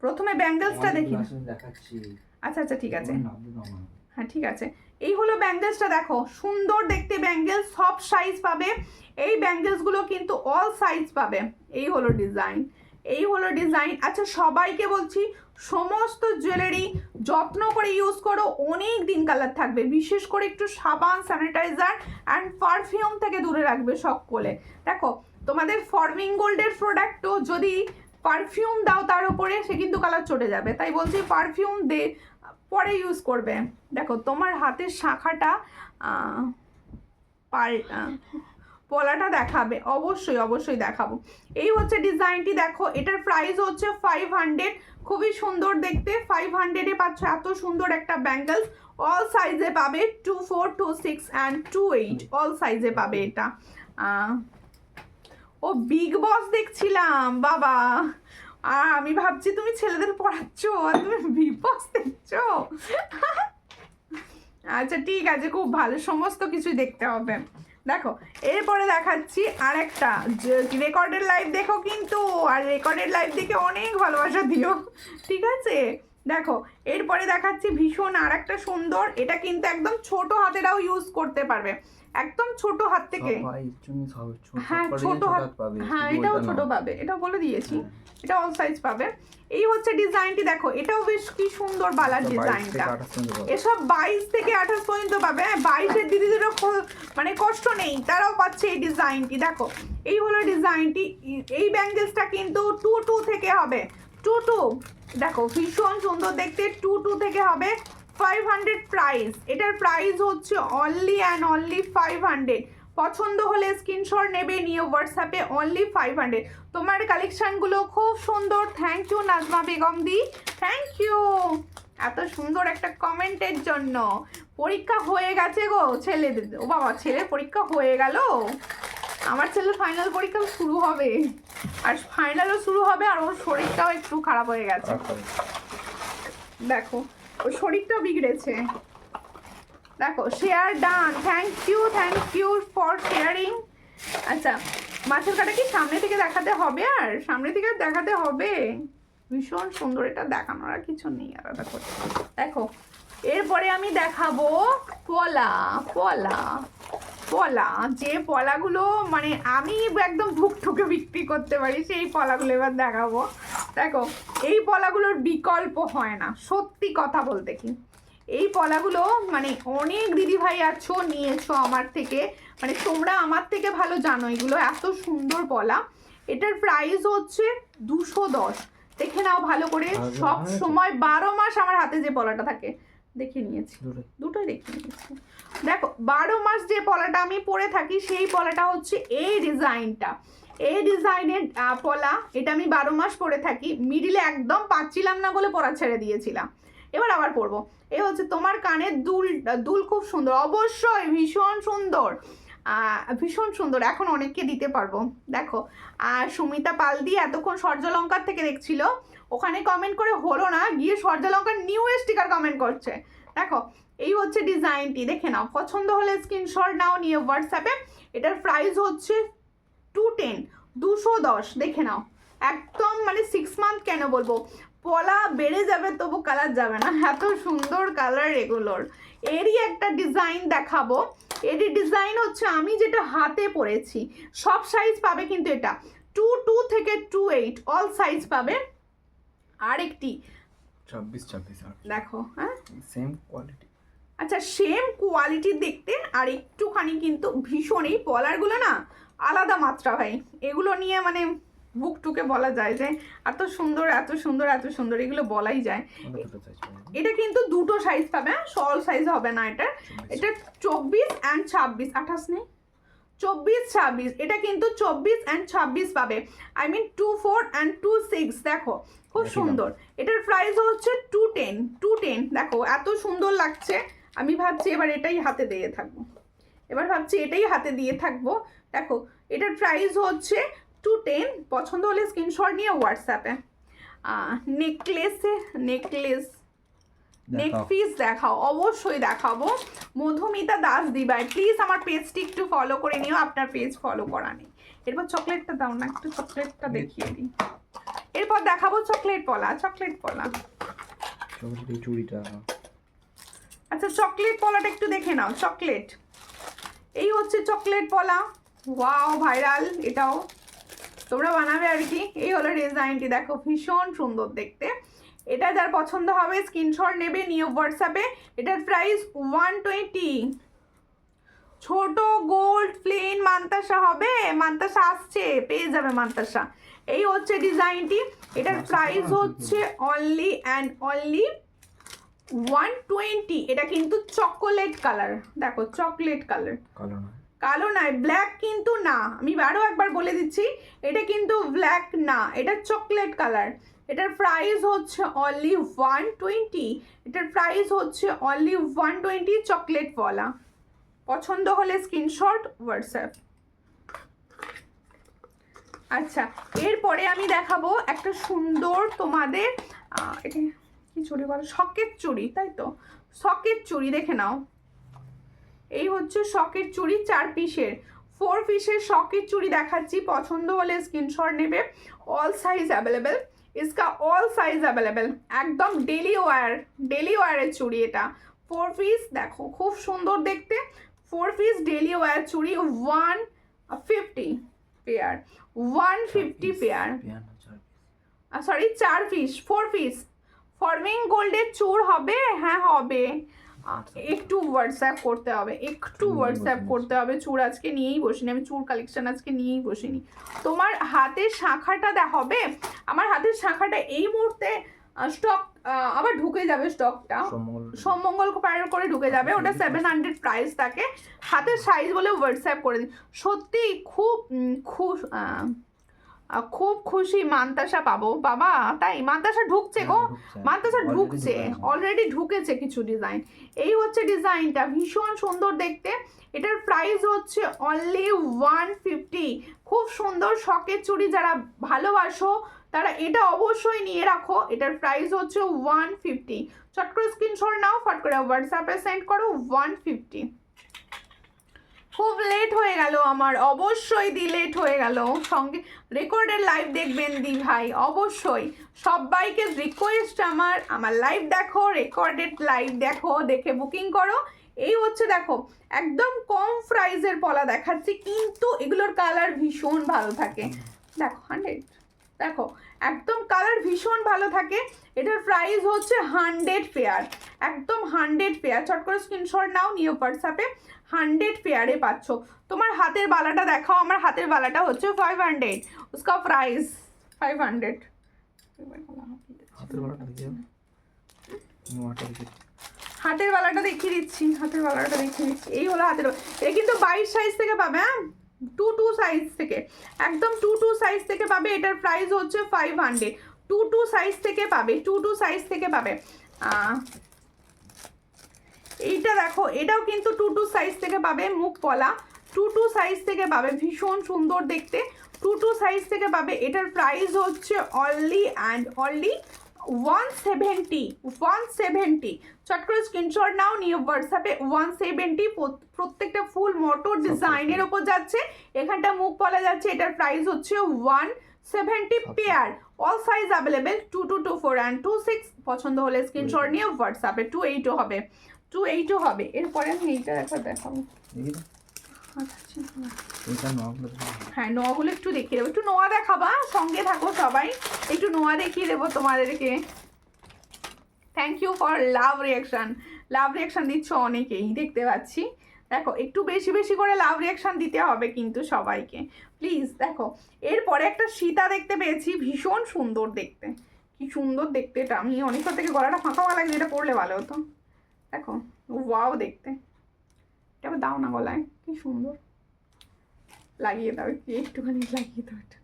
প্রথমে ব্যাঙ্গেলসটা দেখি। আচ্ছা আচ্ছা ঠিক আছে, হ্যাঁ ঠিক আছে। এই হলো ব্যাঙ্গেলসটা, দেখো সুন্দর দেখতে ব্যাঙ্গেলস, সব সাইজ পাবে। এই ব্যাঙ্গেলসগুলো কিন্তু অল সাইজ পাবে। এই হলো ডিজাইন, এই হলো ডিজাইন। আচ্ছা সবাইকে বলছি, সমস্ত জুয়েলারি যত্ন করে ইউজ করো, অনেক দিন কালার থাকবে। বিশেষ করে একটু সাবান, স্যানিটাইজার অ্যান্ড পারফিউম থেকে দূরে রাখবে সকলে। দেখো তোমাদের ফর্মিং গোল্ডের প্রোডাক্টও যদি পারফিউম দাও তার উপরে, সে কিন্তু কালার চটে যাবে। তাই বলছি পারফিউম দে পরে ইউজ করবে। দেখো তোমার হাতের শাখাটা পলাটা দেখাবে, অবশ্যই অবশ্যই দেখাবো। এই হচ্ছে ডিজাইনটি, দেখো এটার প্রাইস হচ্ছে 500। খুবই সুন্দর দেখতে, 500-এ পাচ্ছ এত সুন্দর একটা ব্যাঙ্গেলস। অল সাইজে পাবে, 24, 26 অ্যান্ড 28 অল সাইজে পাবে এটা। ও বিগ বস দেখছিলাম বাবা, আর আমি ভাবছি তুমি ছেলেদের পড়াচ্ছ আর তুমি বিগ বস দেখছো। আচ্ছা ঠিক আছে, খুব ভালো, সমস্ত কিছু দেখতে হবে। দেখো এরপরে দেখাচ্ছি আরেকটা, রেকর্ডেড লাইভ দেখো কিন্তু, আর রেকর্ডেড লাইভ দেখে অনেক ভালোবাসা দিও, ঠিক আছে? দেখো এরপরে দেখাচ্ছি ভীষণ আর একটা সুন্দর, এটা কিন্তু একদম ছোট হাতেরাও ইউজ করতে পারবে, একদম ছোট হাত থেকে। হ্যাঁ ছোট হাত, হ্যাঁ এটাও ছোট পাবে, এটা বলে দিয়েছি, এটা অল সাইজ পাবে। এই হচ্ছে ডিজাইনটি, দেখো এটাও বেশ কি সুন্দর বালার ডিজাইনটা। এসব 22 থেকে 28 পর্যন্ত পাবে। 22-এর দিদিদেরও মানে কষ্ট নেই, তারাও পাচ্ছে এই ডিজাইনটি। দেখো এই হলো ডিজাইনটি। এই ব্যাঙ্গেলসটা কিন্তু 22 থেকে হবে, 22। দেখো ভীষণ সুন্দর দেখতে, 22 থেকে হবে। 500 প্রাইস, এটার প্রাইস হচ্ছে অনলি অ্যান্ড অনলি 500। পছন্দ হলে স্ক্রিনশট নেবে, নিয়ে হোয়াটসঅ্যাপে, অনলি 500। তোমার কালেকশনগুলো খুব সুন্দর, থ্যাংক ইউ নাজমা বেগম দি, থ্যাংক ইউ এত সুন্দর একটা কমেন্টের জন্য। পরীক্ষা হয়ে গেছে গো ছেলেদের, ও বাবা ছেলের পরীক্ষা হয়ে গেল। আমার ছেলের ফাইনাল পরীক্ষা শুরু হবে, আর ফাইনালও শুরু হবে, আর ওর শরীরটাও একটু খারাপ হয়ে গেছে। দেখো ওর শরীরটাও বিগড়েছে। দেখো share done, thank you for sharing. আচ্ছা মাছের কাটা কি সামনে থেকে দেখাতে হবে, আর সামনে থেকে দেখাতে হবে? ভীষণ সুন্দর, এটা দেখানোর আর কিছু নেই আলাদা করে। দেখো এরপরে আমি দেখাবো পলা, পলা পলা, যে পলাগুলো মানে আমি একদম ঠুকে বিক্রি করতে পারি, সেই পলাগুলো এবার দেখাবো। দেখো এই পলাগুলোর বিকল্প হয় না, সত্যি কথা বলতে কি। এই পলাগুলো মানে অনেক দিদিভাই আছো, নিয়েছো আমার থেকে, মানে তোমরা আমার থেকে ভালো জানো এগুলো, এত সুন্দর পলা। এটার প্রাইস হচ্ছে 210। দেখে নাও ভালো করে, সব সময় 12 মাস আমার হাতে যে পলাটা থাকে, দেখে নিয়েছি, দুটোই দেখে নিয়েছি। দেখো 12 মাস যে পলাটা আমি পরে থাকি, সেই পলাটা হচ্ছে এই ডিজাইনটা, এই ডিজাইনের পলা। এটা আমি 12 মাস পরে থাকি, মিডিলে একদম পাচ্ছিলাম না বলে পরা ছেড়ে দিয়েছিলাম, এবার আবার পরবো। এই হচ্ছে তোমার কানের দুল খুব সুন্দর, অবশ্যই ভীষণ সুন্দর, ভীষণ সুন্দর। এখন অনেককে দিতে পারবো। দেখো আর সুমিতা পালদি এতক্ষণ সূর্যালঙ্কার থেকে দেখছিল, ওখানে কমেন্ট করে হলো না, গিয়ে সূর্যালঙ্কার নিউ স্টিকার কমেন্ট করছে। দেখো এই হচ্ছে ডিজাইনটি, দেখে নাও, পছন্দ হলে স্ক্রিনশট নাও নিয়ে হোয়াটসঅ্যাপে। এটার প্রাইস হচ্ছে 210, 210, দেখে নাও, একদম মানে 6 মান্থ কেন বলবো, পলা বেড়ে যাবে তবু কালার যাবে না, এত সুন্দর কালার এগুলোর। এরই একটা ডিজাইন দেখাবো, এরই ডিজাইন হচ্ছে আমি যেটা হাতে পরেছি, সব সাইজ পাবে কিন্তু এটা 22 থেকে 28 অল সাইজ পাবে। আরেকটি 26 দেখো, হ্যাঁ সেম কোয়ালিটি, আচ্ছা সেম কোয়ালিটি দেখতে, আর একটুখানি কিন্তু ভীষণ, এই পলারগুলো না আলাদা মাত্রা ভাই, এগুলো নিয়ে মানে বুক টুকে বলা যায় যে এত সুন্দর এত সুন্দর এত সুন্দর, এগুলো বলাই যায়। এটা কিন্তু দুটো সাইজ পাবে, সল সাইজ হবে না এটা। এটা 24 and 26, 28 নেই, 24 26, এটা কিন্তু 24 and 26 পাবে, আই মিন 24 and 26। দেখো খুব সুন্দর, এটার প্রাইস হচ্ছে 210। দেখো এত সুন্দর লাগছে, আমি ভাবছি এবার এটাই হাতে দিয়ে থাকবো, দেখো এটার প্রাইস হচ্ছে 210। পছন্দ হলে স্ক্রিনশট নিয়ে হোয়াটসঅ্যাপে। নেক পিস দেখাও, অবশ্যই দেখাবো। মধুমিতা দাস দিবাই, প্লিজ আমার পেজটি একটু ফলো করে নিও, আপনার পেজ ফলো করা নেই। এরপর চকলেটটা দাও না, একটু চকলেটটা দেখিয়ে দিই। এরপর দেখাবো চকলেট পলা। চুড়িটা, আচ্ছা চকলেট পলাটা একটু দেখে নাও, চকলেট, এই হচ্ছে চকলেট পলা, ওয়াও ভাইরাল, এটাও তোমরা বানাবে আর কি। এই হলো ডিজাইনটি, দেখো ভীষণ সুন্দর দেখতে। এটা যার পছন্দ হবে স্ক্রিনশট নেবে, নিয়ে হোয়াটসঅ্যাপে। এটার প্রাইস 120। ছোট গোল্ড প্লেন মান্তাসা হবে, মান্তাসা আসছে, পেয়ে যাবে মান্তাসা। এই হচ্ছে ডিজাইনটি, এটার প্রাইস হচ্ছে অনলি অ্যান্ড অনলি 120। এটা কিন্তু চকোলেট কালার, দেখো চকলেট কালার, কালো নয়, ব্ল্যাক কিন্তু না, আমি আরও একবার বলে দিচ্ছি, এটা কিন্তু ব্ল্যাক না, এটা চকলেট কালার। এটার প্রাইস হচ্ছে অনলি 120, চকলেট পলা। পছন্দ হলে স্ক্রিনশট হোয়াটসঅ্যাপ। আচ্ছা এরপরে আমি দেখাবো একটা সুন্দর তোমাদের, এটা কি চুড়ি বলো, সকেট চুড়ি, তাই তো, সকেট চুড়ি দেখে নাও। এই হচ্ছে সকেট চুড়ি, 4 পিসের 4 পিসের সকেট চুড়ি দেখাচ্ছি। পছন্দ হলে স্ক্রিনশট নেবে, all size available, all size available, একদম ডেলি ওয়ারের চুড়ি। এটা 4 পিস, দেখো খুব সুন্দর দেখতে, 4 পিস ডেলি ওয়ার চুড়ি, 150 pair, 150 pair, sorry 4 piece, 4 piece. Forming গোল্ডের চূড় হবে, হ্যাঁ হবে, একটু হোয়াটসঅ্যাপ করতে হবে, চূড় আজকে নিয়েই বসিনি আমি, চূড় কালেকশন আজকে নিয়েই বসিনি। তোমার হাতের শাঁখাটা হবে, আমার হাতের শাঁখাটা এই মুহূর্তে স্টক আবার ঢুকে যাবে, স্টকটা সোমমঙ্গল করে ঢুকে যাবে, ওটা 700 প্রাইস থাকে। হাতের সাইজ বলে হোয়াটসঅ্যাপ করে দিন। সত্যি খুব খুশি, মান্তাসা পাবো বাবা, তাই মান্তাসা ঢুকছে গো, মান্তাসা ঢুকছে, অলরেডি ঢুকেছে কিছু ডিজাইন। এই হচ্ছে ডিজাইনটা, ভীষণ সুন্দর দেখতে। এটার প্রাইস হচ্ছে অনলি 150। খুব সুন্দর শখের চুড়ি, যারা ভালোবাসো তারা এটা অবশ্যই নিয়ে রাখো। এটার প্রাইস হচ্ছে 150। চট করে স্ক্রিনশট নাও, ফট করে হোয়াটসঅ্যাপে সেন্ড করো, 150। খুব লেট হয়ে গেল আমার, অবশ্যই লেট হয়ে গেল। সঙ্গে রেকর্ডের লাইভ দেখবেন ভাই, অবশ্যই সবাইকে রিকোয়েস্ট আমার লাইভ দেখো, রেকর্ডেড লাইভ দেখো, দেখে বুকিং করো। এই হচ্ছে দেখো একদম কম প্রাইসের পলা দেখাচ্ছি, কিন্তু এগুলোর কালার ভীষণ ভালো থাকে, দেখো 100, দেখো একদম কালার ভীষণ ভালো থাকে। এটার প্রাইস হচ্ছে 100 পেয়ার, একদম 100 পেয়ার। চট করে স্ক্রিনশট নাও, নিয়ে হোয়াটসঅ্যাপে 100 পেয়ারে পাচ্ছ। তোমার হাতের বালাটা দেখাও, আমার হাতের বালাটা হচ্ছে 500, उसका প্রাইস 500। হাতের বালাটা দেখিয়ে দিচ্ছি, এই হলো হাতের, এটা কিন্তু 22 সাইজ থেকে পাবে, হ্যাঁ 22 সাইজ থেকে, একদম 22 সাইজ থেকে পাবে। এটার প্রাইস হচ্ছে 500, 22 সাইজ থেকে পাবে, এইটা দেখো, এটাও কিন্তু 22 সাইজ থেকে পাবে, মুখ পলা 22 সাইজ থেকে পাবে, ভীষণ সুন্দর দেখতে, 2 সাইজ থেকে পাবে। এটার প্রাইস হচ্ছে অনলি অ্যান্ড অনলি 170 চট করে স্ক্রিনশট নাও, নিয়ে হোয়াটসঅ্যাপে 170 প্রত্যেকটা ফুল মোটর ডিজাইনের ওপর যাচ্ছে, এখানটা মুখ পলা যাচ্ছে। এটার প্রাইস হচ্ছে 170 pair, all size available 2 to 2 4 and 2 6। পছন্দ হলে স্ক্রিনশট নিয়ে হোয়াটসঅ্যাপে 28 হবে, 28 হবে। এরপরে আমি এইটা একবার দেখাবো। হ্যাঁ, নোয়াগুলো একটু দেখিয়ে দেবো, একটু নোয়া দেখাবা, সঙ্গে থাকো সবাই, একটু নোয়া দেখিয়ে দেবো তোমাদেরকে। Thank you for love reaction দিচ্ছ অনেকেই দেখতে পাচ্ছি। দেখো একটু বেশি বেশি করে লাভ রিয়াকশান দিতে হবে কিন্তু সবাইকে প্লিজ। দেখো এরপরে একটা সীতা দেখতে পেয়েছি, ভীষণ সুন্দর দেখতে, কি সুন্দর দেখতে এটা। আমি অনেকক্ষণ থেকে গলাটা ফাঁকা লাগছে, এটা পরলে ভালো হতো। দেখো ওয়াও দেখতে, এটা আবার দাও না গলায়, কি সুন্দর, লাগিয়ে দাও কি একটুখানি লাগিয়ে দাও এটা।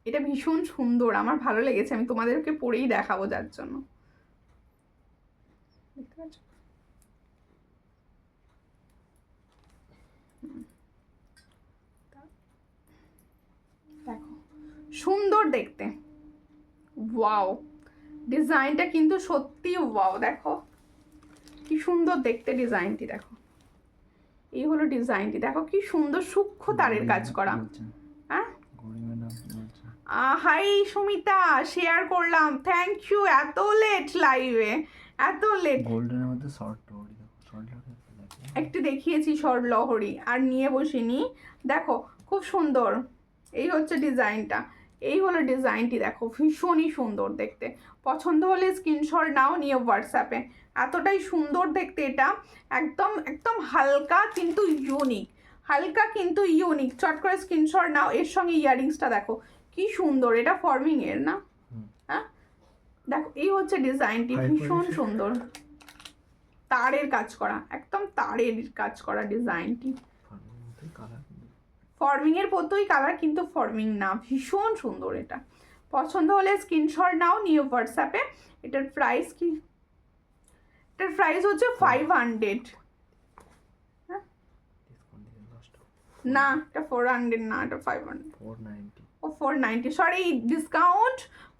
এটা ভীষণ সুন্দর, আমার ভালো লেগেছে, আমি তোমাদেরকে পরেই দেখাবো যার জন্য। দেখতে পাচ্ছ? দেখো সুন্দর দেখতে, ওয়াও ডিজাইনটা কিন্তু সত্যি ওয়াও। দেখো কি সুন্দর দেখতে ডিজাইনটি, দেখো এই হলো ডিজাইনটি, দেখো কি সুন্দর সূক্ষ্ম তারের কাজ করা। হ্যাঁ হাই সুমিতা, শেয়ার করলাম, থ্যাংক ইউ। এত লেট লাইভে, এত লেট। গোল্ডেনের মধ্যে শর্ট একটু দেখিয়েছি শর্ট লহরি, আর নিয়ে বসিনি। দেখো খুব সুন্দর, এই হচ্ছে ডিজাইনটা, এই হলো ডিজাইনটি। দেখো ভীষণই সুন্দর দেখতে, পছন্দ হলে স্ক্রিনশট নাও, নিয়ে হোয়াটসঅ্যাপে। এতটাই সুন্দর দেখতে এটা, একদম একদম হালকা কিন্তু ইউনিক, হালকা কিন্তু ইউনিক। চট করে স্ক্রিনশট নাও। এর সঙ্গে ইয়াররিংসটা দেখো কি সুন্দর, এটা ফর্মিং এর না? হ্যাঁ দেখো এই হচ্ছে ডিজাইনটি, ভীষণ সুন্দর, তারের কাজ করা, একদম তারের কাজ করা ডিজাইনটি। ফর্মিং এর পতই কালার কিন্তু ফর্মিং না, ভীষণ সুন্দর এটা। পছন্দ হলে স্ক্রিনশট নাও, নিয়ে হোয়াটসঅ্যাপে। এটার প্রাইস কি? এটার প্রাইস হচ্ছে 500। না এটা 400 না, এটা 500, 490। ও 490, সরি ডিসকাউন্ট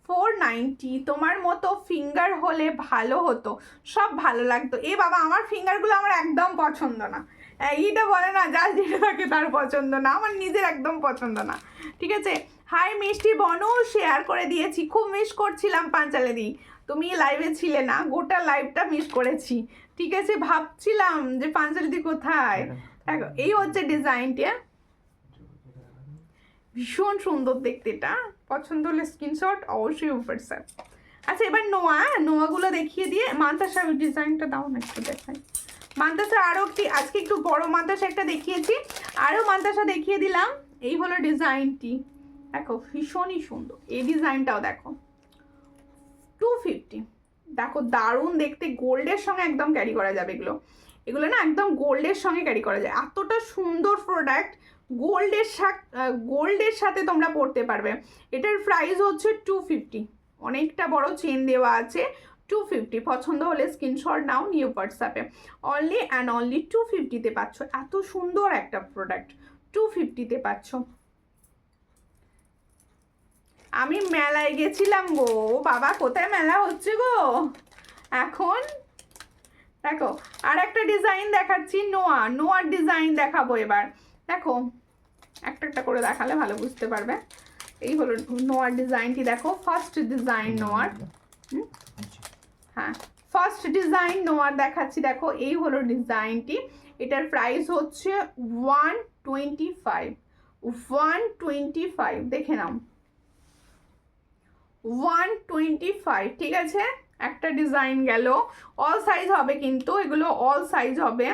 490। তোমার মতো ফিঙ্গার হলে ভালো হতো, সব ভালো লাগতো। এ বাবা আমার ফিঙ্গারগুলো আমার একদম পছন্দ না, এইটা বলে না যা যেটা থাকে তার পছন্দ না, আমার নিজের একদম পছন্দ না, ঠিক আছে। হাই মিষ্টি বনু, শেয়ার করে দিয়েছি, খুব মিস করছিলাম পাঞ্চালেদি, তুমি লাইভে ছিলে না, গোটা লাইভটা মিস করেছি, ঠিক আছে। ভাবছিলাম যে পাঞ্চালেদি কোথায়। দেখো এই হচ্ছে ডিজাইনটা, ভীষণ সুন্দর দেখতে এটা। পছন্দ হলে স্ক্রিনশট অবশ্যই হোয়াটসঅ্যাপ। আচ্ছা এবার নোয়াগুলো দেখিয়ে দিয়ে মান্তাসা ডিজাইনটা দাও না, একটু দেখাই। মান্তাসা আরও একটি, আজকে একটু বড় মান্তাসা একটা দেখিয়েছি, আরও মান্তাসা দেখিয়ে দিলাম। এই হলো ডিজাইনটি, দেখো ভীষণই সুন্দর। এই ডিজাইনটাও দেখো 250, দেখো দারুণ দেখতে, গোল্ডের সঙ্গে একদম ক্যারি করা যাবে এগুলো, এগুলো না একদম গোল্ডের সঙ্গে ক্যারি করা যায়, এতটা সুন্দর প্রোডাক্ট। গোল্ডের সাথে তোমরা পরতে পারবে। এটার প্রাইস হচ্ছে 250, অনেকটা বড় চেন দেওয়া আছে, 250। পছন্দ হলে স্ক্রিনশট নাও, নিউ হোয়াটসঅ্যাপে। অনলি অ্যান্ড অনলি 250-তে পাচ্ছ, এত সুন্দর একটা প্রোডাক্ট 250-তে পাচ্ছ। আমি মেলায় গেছিলাম গো বাবা, কোথায় মেলা হচ্ছে গো এখন। দেখো আর একটা ডিজাইন দেখাচ্ছি, নোয়ার ডিজাইন দেখাবো এবার। দেখো একটা একটা করে দেখালে ভালো বুঝতে পারবে। এই হলো নোয়ার ডিজাইনটি, দেখো ফার্স্ট ডিজাইন নোয়ার, হ্যাঁ ফার্স্ট ডিজাইন নোয়ার দেখাচ্ছি। দেখো এই হলো ডিজাইনটি, এটার প্রাইস হচ্ছে 125, দেখে নাও 125, ঠিক আছে। একটা ডিজাইন গেল, অল সাইজ হবে কিন্তু এগুলো, অল সাইজ হবে।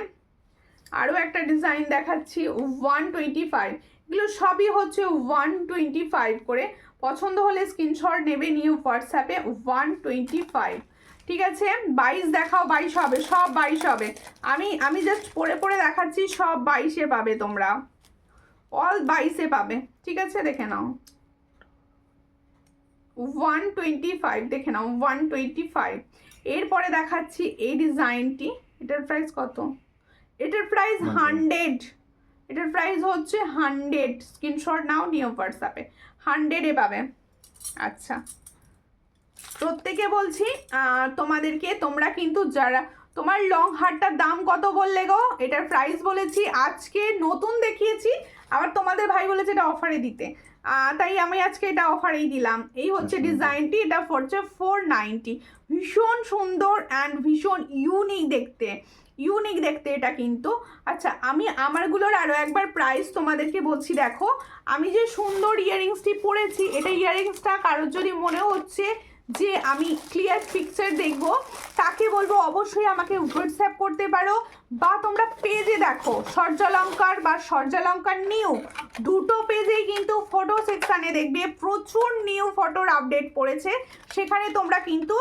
আরও একটা ডিজাইন দেখাচ্ছি 125, এগুলো সবই হচ্ছে 125 করে। পছন্দ হলে স্ক্রিনশট নেবে, নিউ হোয়াটসঅ্যাপে 125, ঠিক আছে। 22 দেখাও, 22 হবে, সব 22 হবে। আমি জাস্ট পরে দেখাচ্ছি, সব 22-এ পাবে তোমরা, অল 22-এ পাবে, ঠিক আছে। দেখে নাও 125, দেখে নাও 125। এরপরে দেখাচ্ছি এই ডিজাইনটি, এটার প্রাইস কত? এটার প্রাইস 100, এটার প্রাইস হচ্ছে 100। স্ক্রিনশট নাও, নিও হোয়াটসঅ্যাপে, 100-এ পাবে। আচ্ছা, প্রত্যেকে বলছি তোমাদেরকে, তোমরা কিন্তু যারা, তোমার লং হারটার দাম কত বললে গো? এটার প্রাইস বলেছি, আজকে নতুন দেখিয়েছি, আবার তোমাদের ভাই বলেছে এটা অফারে দিতে, তাই আমি আজকে এটা অফারেই দিলাম। এই হচ্ছে ডিজাইনটি, এটা পড়ছে 490। ভীষণ সুন্দর অ্যান্ড ভীষণ ইউনিক দেখতে এটা কিন্তু। আচ্ছা, আমি আমারগুলোর আরও একবার প্রাইস তোমাদেরকে বলছি। দেখো, আমি যে সুন্দর ইয়াররিংসটি পরেছি, এটা ইয়াররিংসটা কারোর যদি মনে হচ্ছে যে আমি ক্লিয়ার পিকচার দেখবো, তাকে বলবো অবশ্যই আমাকে হোয়াটসঅ্যাপ করতে পারো, বা তোমরা পেজে দেখো, সূর্যালঙ্কার বা সূর্যালঙ্কার নিউ, দুটো পেজেই কিন্তু ফটো সেকশানে দেখবে প্রচুর নিউ ফটোর আপডেট পড়েছে, সেখানে তোমরা কিন্তু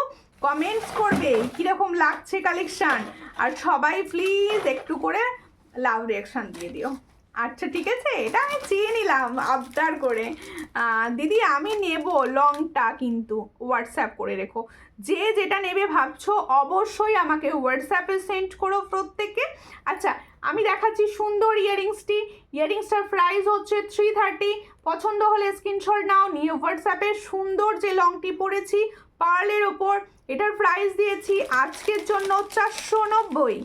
কমেন্টস করবে কীরকম লাগছে কালেকশান, আর সবাই প্লিজ একটু করে লাভ রিয়াকশান দিয়ে দিও। আচ্ছা ঠিক আছে, এটা আমি চেয়ে নিলাম আবদার করে। দিদি আমি নেব লংটা, কিন্তু হোয়াটসঅ্যাপ করে রেখো, যে যেটা নেবে ভাবছো অবশ্যই আমাকে হোয়াটসঅ্যাপে সেন্ড করো প্রত্যেকে। আচ্ছা, আমি দেখাচ্ছি সুন্দর ইয়াররিংসটার প্রাইস হচ্ছে 330। পছন্দ হলে স্ক্রিনশট নাও, নিয়ে হোয়াটসঅ্যাপে। সুন্দর যে লংটি পরেছি পার্লের ওপর, এটার প্রাইস দিয়েছি আজকের জন্য 490।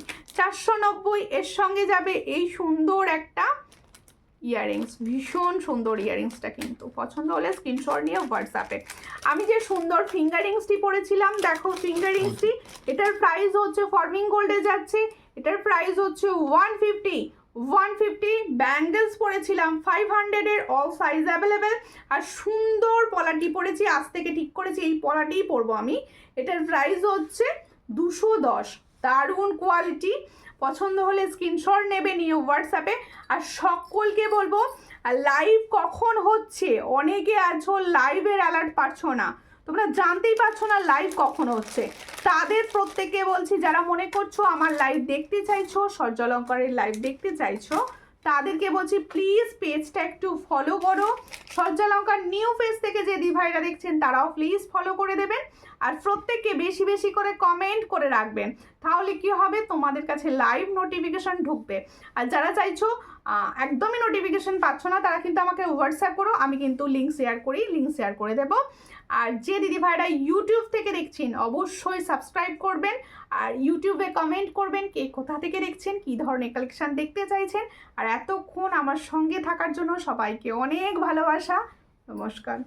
এর সঙ্গে যাবে এই সুন্দর একটা ইয়াররিংস, ভীষণ সুন্দর ইয়াররিংসটা কিন্তু। পছন্দ হলে স্ক্রিনশট নিয়ে হোয়াটসঅ্যাপে। আমি যে সুন্দর ফিঙ্গারিংসটি পরেছিলাম, দেখো ফিঙ্গারিংসটি, এটার প্রাইস হচ্ছে ফর্মিং গোল্ডে যাচ্ছে, এটার প্রাইস হচ্ছে 150। ব্যাঙ্গেলস পরেছিলাম 500-এর, অল সাইজ অ্যাভেলেবেল। আর সুন্দর পলাটি পরেছি, আজ থেকে ঠিক করেছি এই পলাটিই পরবো আমি। এটার প্রাইস হচ্ছে 210। দারুণ কোয়ালিটি। পছন্দ হলে স্ক্রিনশট নেবে, নিয়ে হোয়াটসঅ্যাপে। আর সকলকে বলবো, লাইভ কখন হচ্ছে, অনেকে আছো লাইভের অ্যালার্ট পাচ্ছ না, তোমরা জানতেই পারছো না লাইভ কখন হচ্ছে, তাদের প্রত্যেককে বলছি, যারা মনে করছো আমার লাইভ দেখতে চাইছো, সূর্যালঙ্কারের লাইভ দেখতে চাইছো, তাদেরকে বলছি প্লিজ পেজটা একটু ফলো করো। সূর্যালঙ্কার নিউ পেজ থেকে যে দিভাইরা দেখছেন তারাও প্লিজ ফলো করে দেবেন, আর প্রত্যেককে বেশি বেশি করে কমেন্ট করে রাখবেন, তাহলে কি হবে, তোমাদের কাছে লাইভ নোটিফিকেশন ঢুকবে। আর যারা চাইছো একদমই নোটিফিকেশন পাচ্ছ না, তারা কিন্তু আমাকে হোয়াটসঅ্যাপ করো, আমি কিন্তু লিঙ্ক শেয়ার করে দেবো। আর যে দিদিভাইরা ইউটিউব থেকে দেখছেন অবশ্যই সাবস্ক্রাইব করবেন, আর ইউটিউবে কমেন্ট করবেন কে কোথা থেকে দেখছেন, কী ধরনের কালেকশান দেখতে চাইছেন। আর এতক্ষণ আমার সঙ্গে থাকার জন্য সবাইকে অনেক ভালোবাসা, নমস্কার।